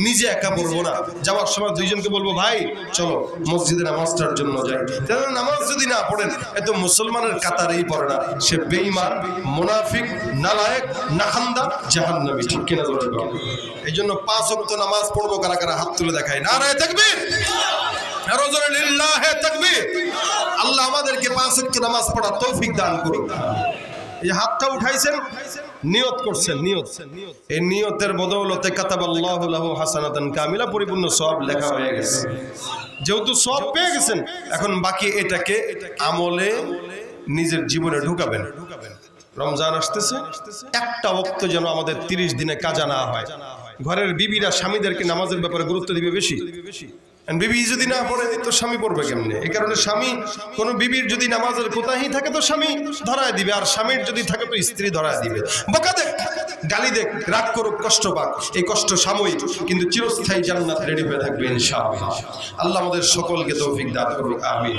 নিজে একা পড়বো না, যাওয়ার সময় 2 জনকে বলবো ভাই চলো মসজিদে নামাজটার জন্য যাই। তাহলে নামাজ যদি না পড়েন এত মুসলমানের কাতারেই পড়ে না, সে বেঈমান, মুনাফিক, নালায়েক, নাখান্দা, জাহান্নামী। ঠিক কিনা জোরে বলেন। এই জন্য 5 ওয়াক্ত নামাজ পড়বো, কারা কারা হাত তুলে দেখায় নারায়ে তাকবীর, আরো জোরে লিল্লাহে তাকবীর। আল্লাহ আমাদেরকে 5 ওয়াক্ত নামাজ পড়ার তৌফিক দান করুন। এই হাতটা উঠাইছেন, নিয়ত করছেন, নিয়ত, এই নিয়তের বদৌলতে কাতাবাল্লাহু লাহু হাসানাতান কামিলা, পরিপূর্ণ সওয়াব লেখা হয়ে গেছে। যেহেতু সওয়াব পেয়ে গেছেন, এখন বাকি এটাকে আমলে নিজের জীবনে ঢুকাবেন। রমজান আসতেছে, একটা ওয়াক্ত যেন আমাদের 30 দিনে কাজা না হয়। ঘরের বিবিরা স্বামীদেরকে নামাজের ব্যাপারে গুরুত্ব দিবে বেশি। বিবি যদি না পড়ে তো স্বামী পড়বে কেমনে? এই কারণে স্বামী, কোনো বিবির যদি নামাজের কোতাহি থাকে তো স্বামী ধরায় দিবে, আর স্বামীর যদি থাকে তো স্ত্রী ধরায় দিবে। বকা দেখ, গালি দেখ, রাগ করুক, কষ্ট পাক, এই কষ্ট সাময়িক, কিন্তু চিরস্থায়ী জান্নাত রেডি হয়ে থাকবে ইনশাআল্লাহ। আল্লাহ আমাদের সকলকে তৌফিক দান করুক, আমিন।